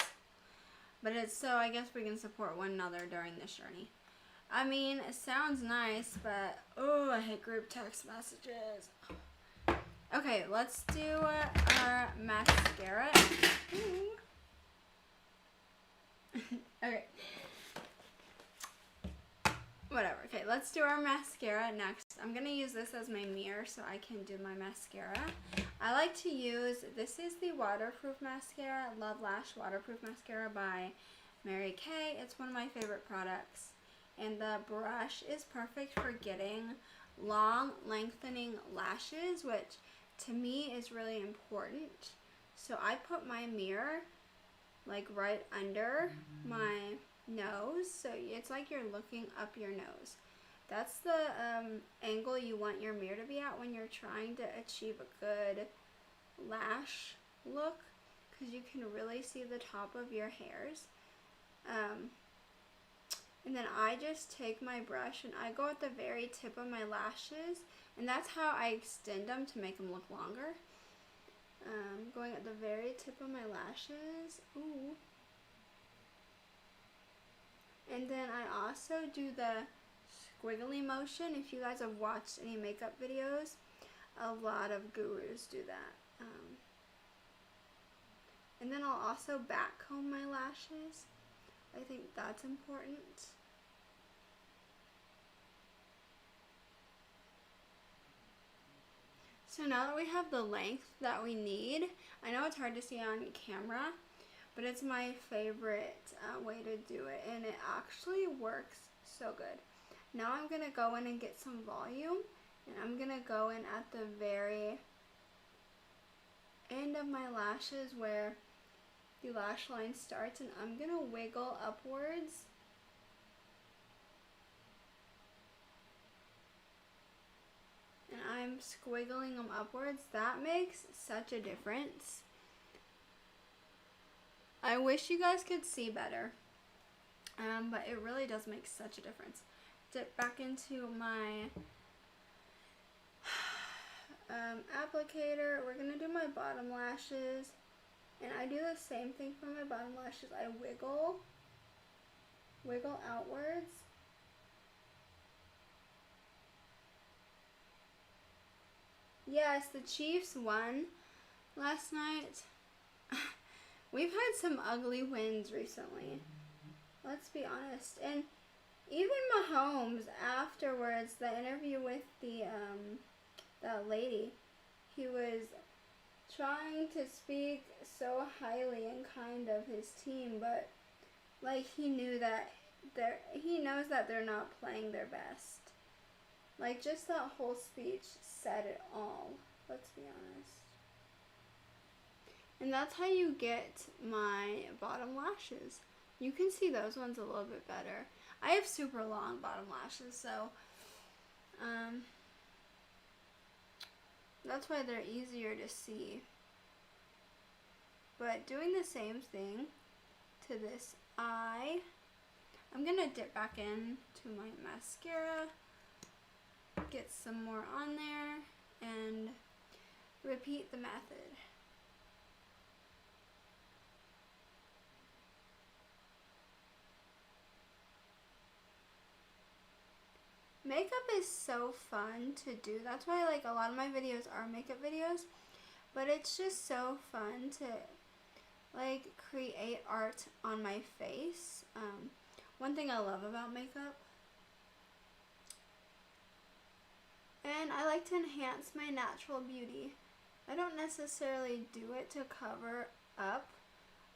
But it's so I guess we can support one another during this journey. I mean, it sounds nice, but oh, I hate group text messages. Okay, let's do our mascara. Okay. Whatever. Okay, let's do our mascara next. I'm going to use this as my mirror so I can do my mascara. I like to use, this is the waterproof mascara, Love Lash Waterproof Mascara by Mary Kay. It's one of my favorite products. And the brush is perfect for getting long, lengthening lashes, which to me is really important. So I put my mirror like right under my nose, so it's like you're looking up your nose. That's the angle you want your mirror to be at when you're trying to achieve a good lash look, because you can really see the top of your hairs. And then I just take my brush and I go at the very tip of my lashes, and that's how I extend them to make them look longer. Going at the very tip of my lashes. Ooh. And then I also do the squiggly motion. If you guys have watched any makeup videos, a lot of gurus do that. And then I'll also back comb my lashes. I think that's important. So now that we have the length that we need, I know it's hard to see on camera, but it's my favorite way to do it, and it actually works so good. Now I'm going to go in and get some volume, and I'm going to go in at the very end of my lashes where the lash line starts, and I'm going to wiggle upwards. And I'm squiggling them upwards. That makes such a difference. I wish you guys could see better, but it really does make such a difference. Dip back into my applicator. We're going to do my bottom lashes. And I do the same thing for my bottom lashes. I wiggle outwards. Yes, the Chiefs won last night. We've had some ugly wins recently. Let's be honest. And even Mahomes, afterwards, the interview with that lady, he was trying to speak so highly and kind of his team, but like he knows that they're not playing their best. Like, just that whole speech said it all. Let's be honest. And that's how you get my bottom lashes. You can see those ones a little bit better. I have super long bottom lashes, so that's why they're easier to see. But doing the same thing to this eye, I'm gonna dip back in to my mascara, get some more on there, and repeat the method. Makeup is so fun to do. That's why like a lot of my videos are makeup videos, but it's just so fun to like create art on my face. One thing I love about makeup, and I like to enhance my natural beauty. I don't necessarily do it to cover up.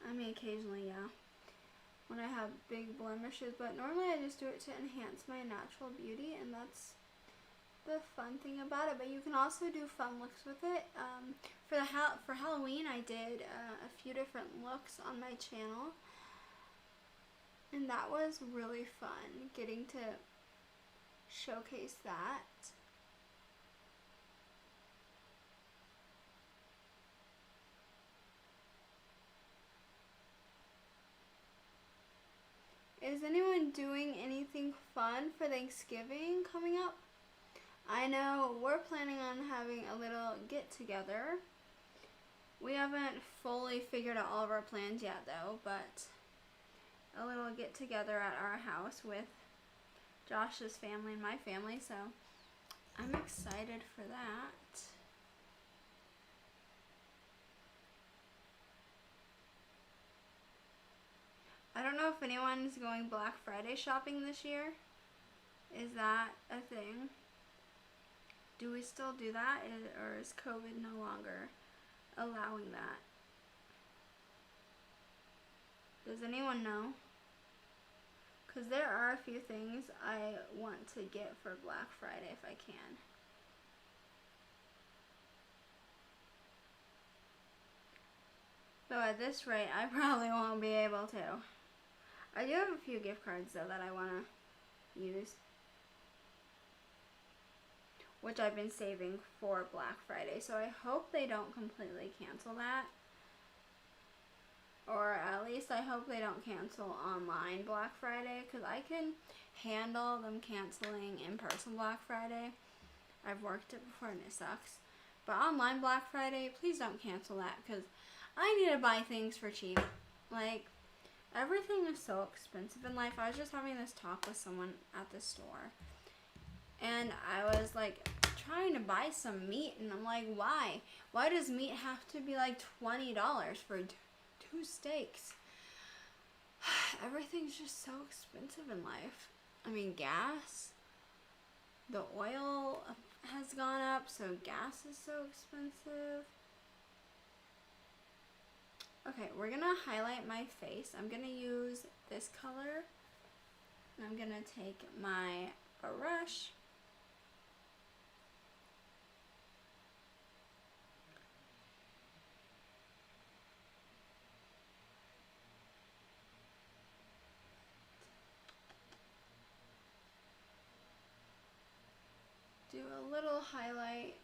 I mean, occasionally, yeah, when I have big blemishes, but normally I just do it to enhance my natural beauty, and that's the fun thing about it. But you can also do fun looks with it. For Halloween, I did a few different looks on my channel, and that was really fun getting to showcase that. Is anyone doing anything fun for Thanksgiving coming up? I know we're planning on having a little get together. We haven't fully figured out all of our plans yet though, but a little get together at our house with Josh's family and my family, so I'm excited for that. I don't know if anyone's going Black Friday shopping this year. Is that a thing? Do we still do that, or is COVID no longer allowing that? Does anyone know? Because there are a few things I want to get for Black Friday if I can. Though at this rate, I probably won't be able to. I do have a few gift cards though that I want to use, which I've been saving for Black Friday, so I hope they don't completely cancel that. Or at least I hope they don't cancel online Black Friday, because I can handle them canceling in-person Black Friday. I've worked it before and it sucks. But online Black Friday, please don't cancel that, because I need to buy things for cheap. Like, everything is so expensive in life. I was just having this talk with someone at the store, and I was like trying to buy some meat, and I'm like, why? Why does meat have to be like $20 for two steaks? Everything's just so expensive in life. I mean, gas, the oil has gone up, so gas is so expensive. Okay, we're gonna highlight my face. I'm gonna use this color, and I'm gonna take my brush do a little highlight.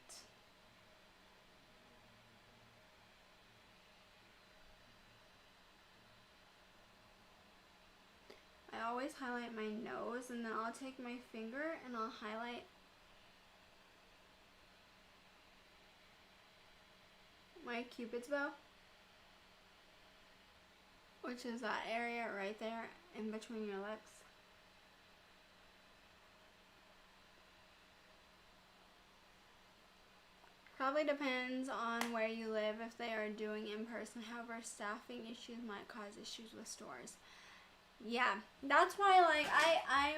I always highlight my nose, and then I'll take my finger and I'll highlight my Cupid's bow, which is that area right there in between your lips. Probably depends on where you live if they are doing in person. However, staffing issues might cause issues with stores. Yeah, that's why, like, I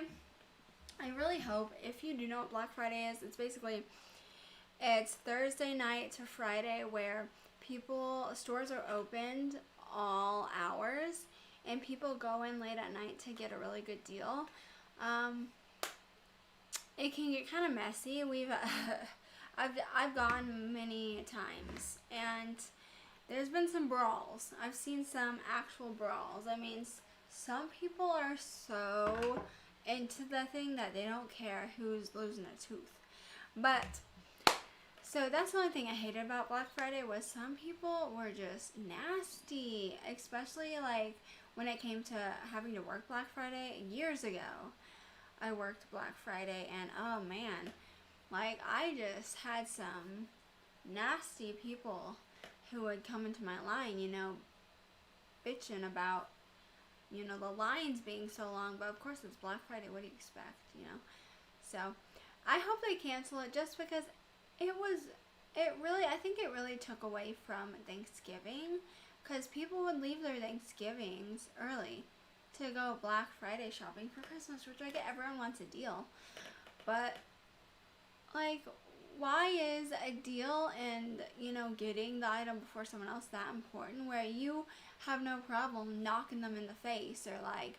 really hope, if you do know what Black Friday is, it's basically, it's Thursday night to Friday where stores are opened all hours and people go in late at night to get a really good deal. It can get kind of messy. I've gone many times, and there's been some brawls. I've seen some actual brawls. I mean, some people are so into the thing that they don't care who's losing a tooth. But, so that's the only thing I hated about Black Friday was some people were just nasty. Especially, like, when it came to having to work Black Friday years ago. I worked Black Friday, and oh man, like, I just had some nasty people who would come into my line, you know, bitching about, you know, the lines being so long. But of course it's Black Friday, what do you expect, you know? So I hope they cancel it, just because I think it really took away from Thanksgiving, because people would leave their Thanksgivings early to go Black Friday shopping for Christmas, which I get, everyone wants a deal. But, like, why is a deal and, you know, getting the item before someone else that important, where you have no problem knocking them in the face or, like,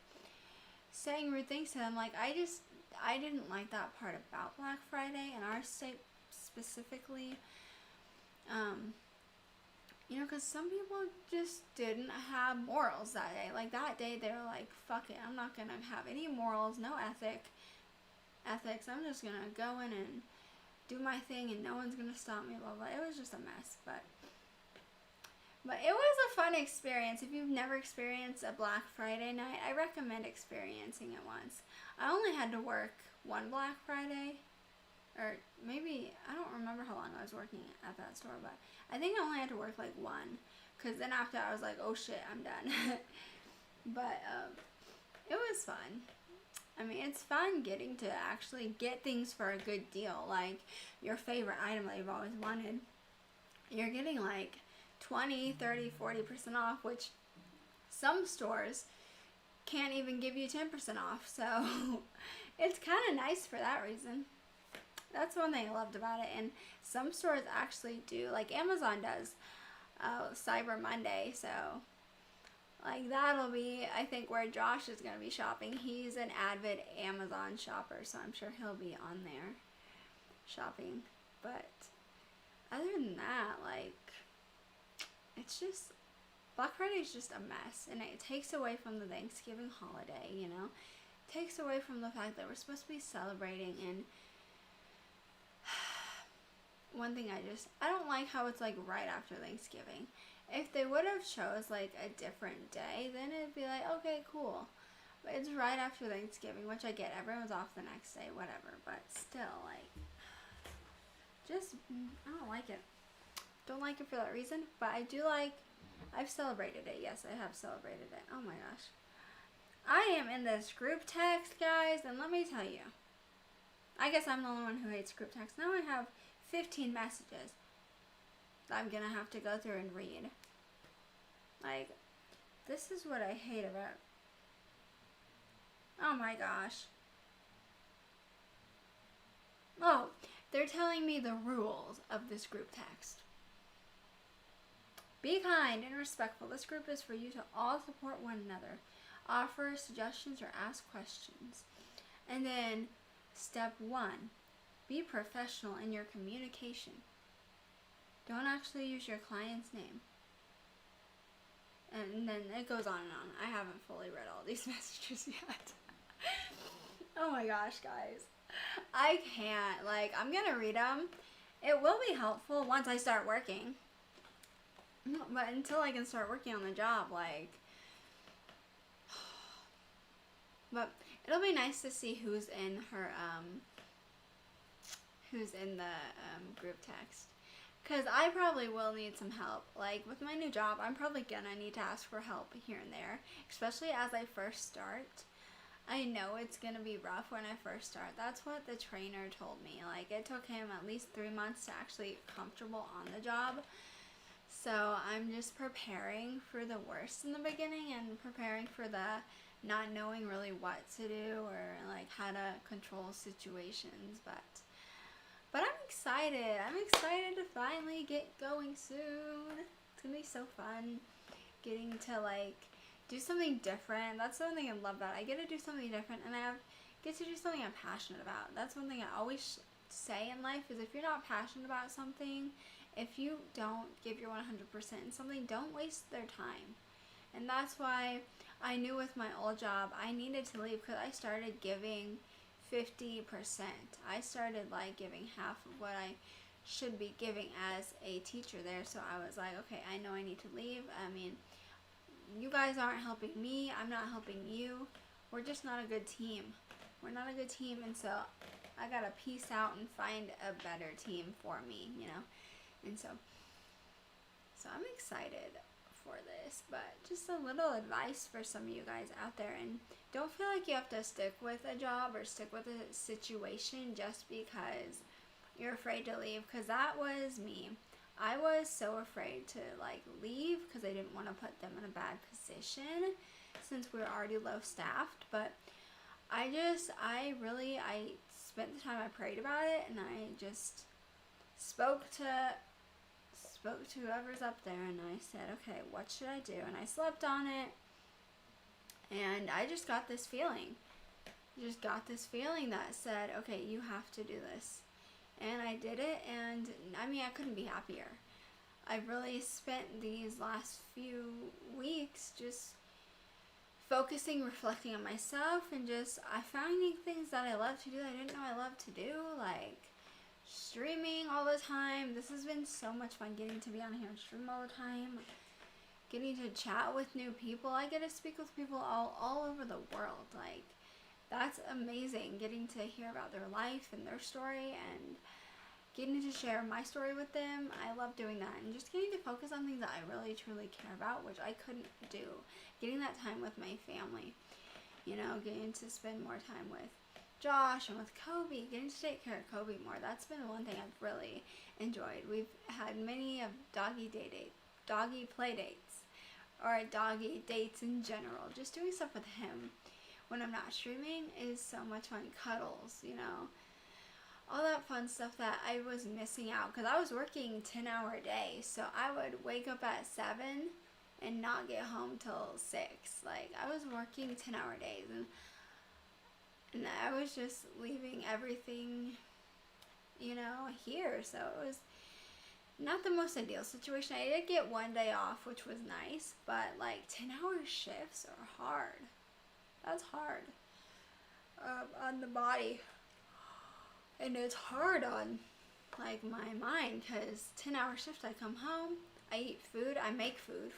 saying rude things to them? Like, I didn't like that part about Black Friday in our state specifically. You know, because some people just didn't have morals that day. Like, that day, they were like, fuck it, I'm not going to have any morals, no ethics. I'm just going to go in and do my thing, and no one's going to stop me, blah, blah. It was just a mess, but it was a fun experience. If you've never experienced a Black Friday night, I recommend experiencing it once. I only had to work one Black Friday, or maybe, I don't remember how long I was working at that store, but I think I only had to work like one, because then after I was like, oh shit, I'm done. But it was fun. I mean, it's fun getting to actually get things for a good deal, like your favorite item that you've always wanted. You're getting like 20, 30, 40% off, which some stores can't even give you 10% off, so it's kind of nice for that reason. That's one thing I loved about it. And some stores actually do, like Amazon does, Cyber Monday. So, like, that'll be, I think, where Josh is going to be shopping. He's an avid Amazon shopper, so I'm sure he'll be on there shopping. But other than that, like, it's just, Black Friday is just a mess. And it takes away from the Thanksgiving holiday, you know? It takes away from the fact that we're supposed to be celebrating. And one thing I don't like how it's like right after Thanksgiving. If they would have chose like a different day, then it'd be like, okay, cool. But it's right after Thanksgiving, which I get, everyone's off the next day, whatever. But still, like, just, I don't like it. Don't like it for that reason. But I do like, I've celebrated it. Yes, I have celebrated it. Oh my gosh. I am in this group text, guys, and let me tell you. I guess I'm the only one who hates group text. Now I have 15 messages that I'm gonna have to go through and read. Like, this is what I hate about. Oh my gosh. Oh, they're telling me the rules of this group text. Be kind and respectful. This group is for you to all support one another. Offer suggestions or ask questions. And then step 1. Be professional in your communication. Don't actually use your client's name. And then it goes on and on. I haven't fully read all these messages yet. Oh my gosh, guys. I can't. Like, I'm going to read them. It will be helpful once I start working. But until I can start working on the job, like... But it'll be nice to see who's in her, who's in the group text. Because I probably will need some help. Like, with my new job, I'm probably gonna need to ask for help here and there. Especially as I first start. I know it's gonna be rough when I first start. That's what the trainer told me. Like, it took him at least 3 months to actually get comfortable on the job. So I'm just preparing for the worst in the beginning and preparing for the not knowing really what to do or like how to control situations. But I'm excited. I'm excited to finally get going soon. It's gonna be so fun getting to like do something different. That's one thing I love about it. I get to do something different, and get to do something I'm passionate about. That's one thing I always say in life is if you're not passionate about something, if you don't give your 100% in something, don't waste their time. And that's why I knew with my old job I needed to leave, because I started giving 50%. I started like giving half of what I should be giving as a teacher there. So I was like, okay, I know I need to leave. I mean, you guys aren't helping me, I'm not helping you. We're just not a good team. We're not a good team, and so I gotta peace out and find a better team for me, you know? And so I'm excited for this, but just a little advice for some of you guys out there. And don't feel like you have to stick with a job or stick with a situation just because you're afraid to leave, because that was me. I was so afraid to like leave because I didn't want to put them in a bad position since we were already low staffed. But I spent the time, I prayed about it, and I just spoke to whoever's up there, and I said, okay, what should I do? And I slept on it, and I just got this feeling. That said, okay, you have to do this. And I did it, and I mean, I couldn't be happier. I really spent these last few weeks just focusing, reflecting on myself, and just finding things that I love to do that I didn't know I loved to do, like streaming all the time. This has been so much fun, getting to be on here and stream all the time, getting to chat with new people. I get to speak with people all over the world. Like, that's amazing, getting to hear about their life and their story and getting to share my story with them. I love doing that, and just getting to focus on things that I really truly care about, which I couldn't do. Getting that time with my family, you know, getting to spend more time with Josh and with Kobe, getting to take care of Kobe more. That's been one thing I've really enjoyed. We've had many of doggy play dates, or doggy dates in general. Just doing stuff with him when I'm not streaming is so much fun. Cuddles, you know, all that fun stuff that I was missing out because I was working 10-hour days. So I would wake up at 7 and not get home till 6. Like, I was working 10-hour days, and I was just leaving everything, you know, here. So it was not the most ideal situation. I did get one day off, which was nice, but like 10-hour shifts are hard. That's hard on the body, and it's hard on like my mind, because 10-hour shift, I come home, I eat food, I make food,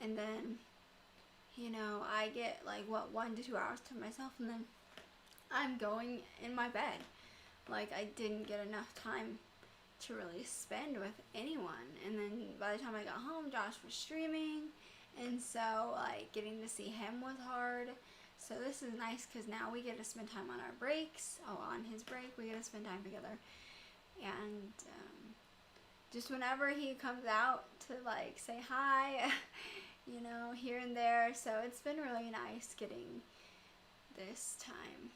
and then, you know, I get like 1 to 2 hours to myself, and then I'm going in my bed. Like, I didn't get enough time to really spend with anyone. And then by the time I got home, Josh was streaming, and so like getting to see him was hard. So this is nice because now we get to spend time on our breaks. On his break, we get to spend time together. And just whenever he comes out to like say hi, you know, here and there. So it's been really nice getting this time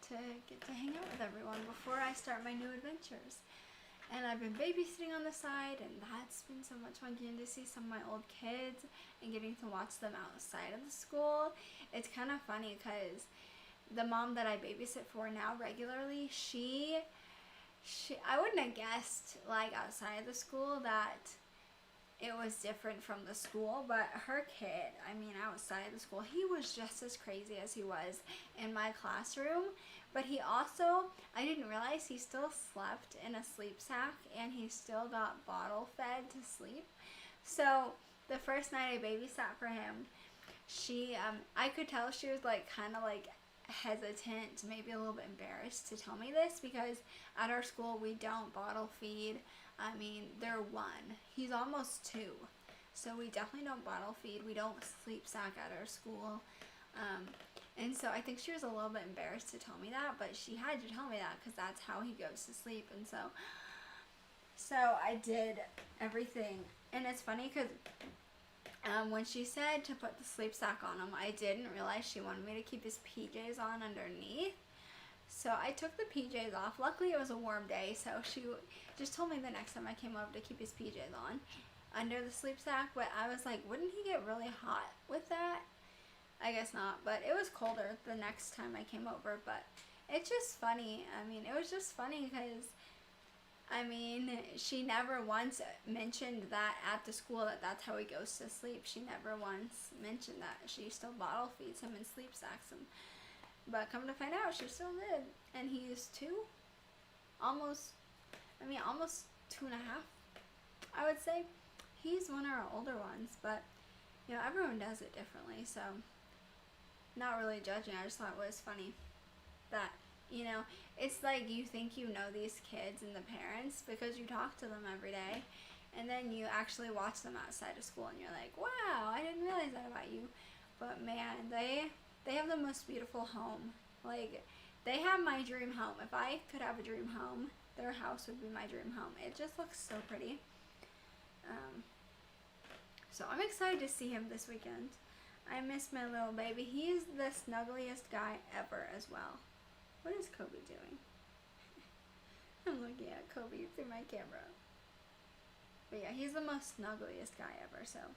to get to hang out with everyone before I start my new adventures. And I've been babysitting on the side, and that's been so much fun, getting to see some of my old kids and getting to watch them outside of the school. It's kind of funny because the mom that I babysit for now regularly, she I wouldn't have guessed, like, outside of the school that it was different from the school, but her kid, I mean, outside of the school, he was just as crazy as he was in my classroom. But he also, I didn't realize he still slept in a sleep sack, and he still got bottle fed to sleep. So the first night I babysat for him, she, I could tell she was like kind of like hesitant, maybe a little bit embarrassed to tell me this, because at our school we don't bottle feed. I mean, they're 1. He's almost 2. So we definitely don't bottle feed. We don't sleep sack at our school. And so I think she was a little bit embarrassed to tell me that, but she had to tell me that because that's how he goes to sleep. And so I did everything. And it's funny because when she said to put the sleep sack on him, I didn't realize she wanted me to keep his PJs on underneath. So I took the PJs off. Luckily it was a warm day, so she just told me the next time I came over to keep his PJs on under the sleep sack. But I was like, wouldn't he get really hot with that? I guess not, but it was colder the next time I came over. But it's just funny. I mean, it was just funny because, I mean, she never once mentioned that at the school that that's how he goes to sleep. She never once mentioned that. She still bottle feeds him and sleep sacks him. But come to find out, she still did. And he's almost 2.5, I would say. He's one of our older ones, but, you know, everyone does it differently, so not really judging. I just thought it was funny that, you know, it's like you think you know these kids and the parents because you talk to them every day, and then you actually watch them outside of school and you're like, wow, I didn't realize that about you. But man, they have the most beautiful home. Like, they have my dream home. If I could have a dream home, their house would be my dream home. It just looks so pretty. So I'm excited to see him this weekend. I miss my little baby. He's the snuggliest guy ever as well. What is Kobe doing? I'm looking at Kobe through my camera. But yeah, he's the most snuggliest guy ever, so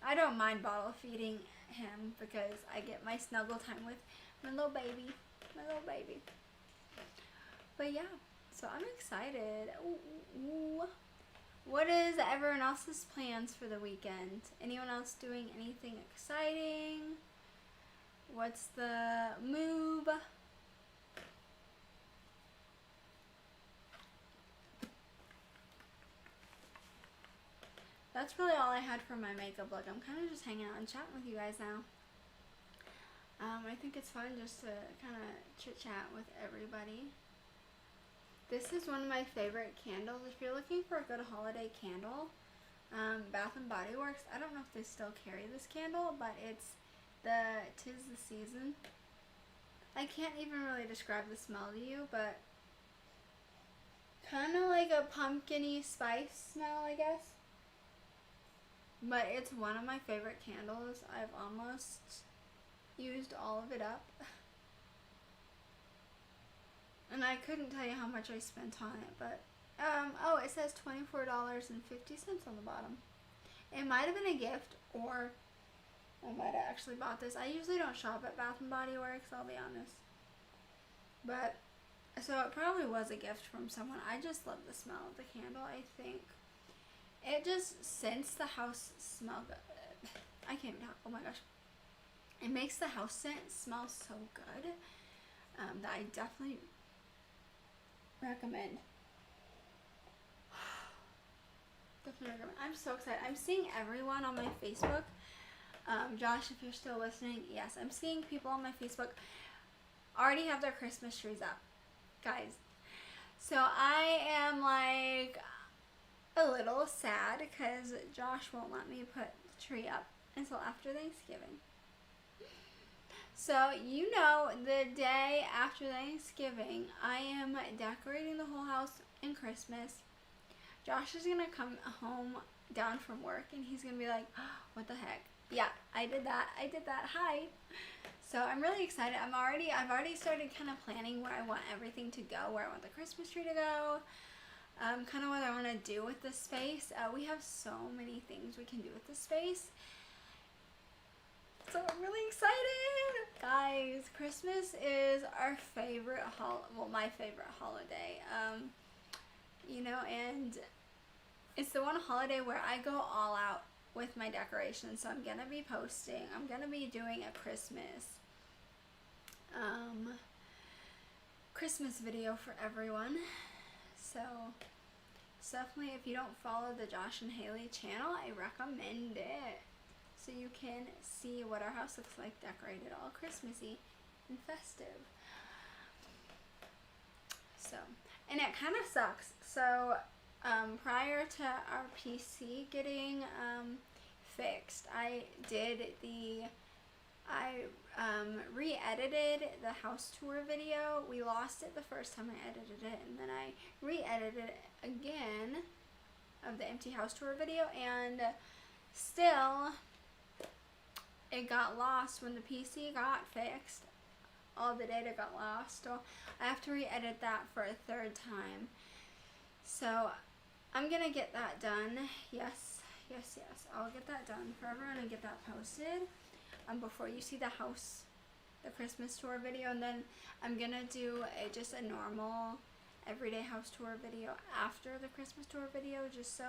I don't mind bottle feeding him because I get my snuggle time with my little baby. But yeah, so I'm excited. Ooh. What is everyone else's plans for the weekend? Anyone else doing anything exciting? What's the move? That's really all I had for my makeup look. I'm kind of just hanging out and chatting with you guys now. I think it's fun just to kind of chit-chat with everybody. This is one of my favorite candles. If you're looking for a good holiday candle, Bath & Body Works, I don't know if they still carry this candle, but it's the 'Tis the Season. I can't even really describe the smell to you, but kind of like a pumpkin-y spice smell, I guess. But it's one of my favorite candles. I've almost used all of it up. And I couldn't tell you how much I spent on it, but, oh, it says $24.50 on the bottom. It might have been a gift, or I might have actually bought this. I usually don't shop at Bath & Body Works, I'll be honest. But, so it probably was a gift from someone. I just love the smell of the candle, I think. It just scents the house smell good. I can't even talk. Oh my gosh. It makes the house scent smell so good that I definitely recommend. Definitely recommend. I'm so excited. I'm seeing everyone on my Facebook. Josh, if you're still listening, yes, I'm seeing people on my Facebook already have their Christmas trees up. Guys. So I am like a little sad because Josh won't let me put the tree up until after Thanksgiving. So, you know, the day after Thanksgiving, I am decorating the whole house in Christmas. Josh is going to come home down from work and he's going to be like, oh, what the heck? Yeah, I did that. Hi. So I'm really excited. I've already started kind of planning where I want everything to go, where I want the Christmas tree to go. Kind of what I want to do with the space. We have so many things we can do with the space. So I'm really excited. Guys, Christmas is our favorite my favorite holiday. You know, and it's the one holiday where I go all out with my decorations. So I'm gonna be posting. I'm gonna be doing a Christmas video for everyone. So definitely, if you don't follow the Josh and Haley channel, I recommend it. So you can see what our house looks like decorated all Christmassy and festive. So, and it kind of sucks. So, prior to our PC getting fixed, I did the I re-edited the house tour video. We lost it the first time I edited it, and then I re-edited it again of the empty house tour video, and still it got lost when the PC got fixed. All the data got lost, so I have to re-edit that for a third time. So I'm gonna get that done. Yes, I'll get that done for everyone and get that posted before you see the Christmas tour video, and then I'm gonna do just a normal everyday house tour video after the Christmas tour video, just so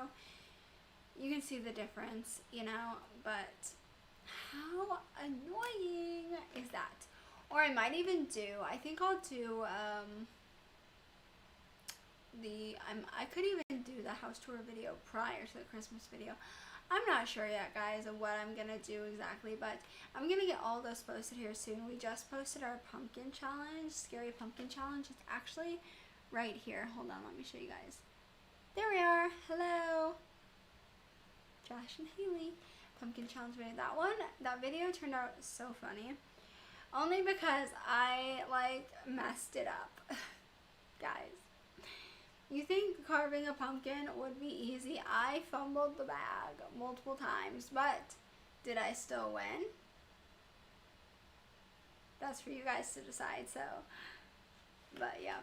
you can see the difference, you know. But how annoying is that? Or I might even do, I think I'll do I could even do the house tour video prior to the Christmas video. I'm not sure yet, guys, of what I'm gonna do exactly, but I'm gonna get all those posted here soon. We just posted our pumpkin challenge, scary pumpkin challenge. It's actually right here. Hold on, let me show you guys. There we are. Hello, Josh and Haley. Pumpkin challenge video. That video turned out so funny, only because I messed it up. Guys, you think carving a pumpkin would be easy? I fumbled the bag multiple times, but did I still win? That's for you guys to decide. So, but yeah,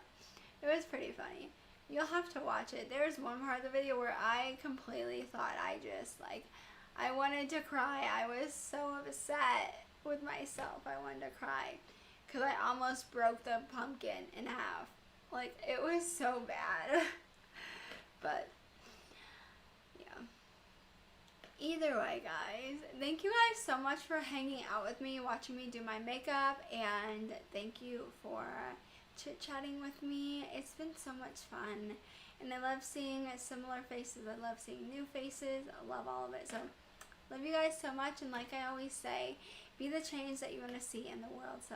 it was pretty funny. You'll have to watch it. There's one part of the video where I completely thought I wanted to cry. I was so upset with myself. I wanted to cry because I almost broke the pumpkin in half. It was so bad. But yeah, either way, guys, thank you guys so much for hanging out with me, watching me do my makeup, and thank you for chit-chatting with me. It's been so much fun, and I love seeing similar faces. I love seeing new faces. I love all of it. So love you guys so much, and like I always say, be the change that you want to see in the world. So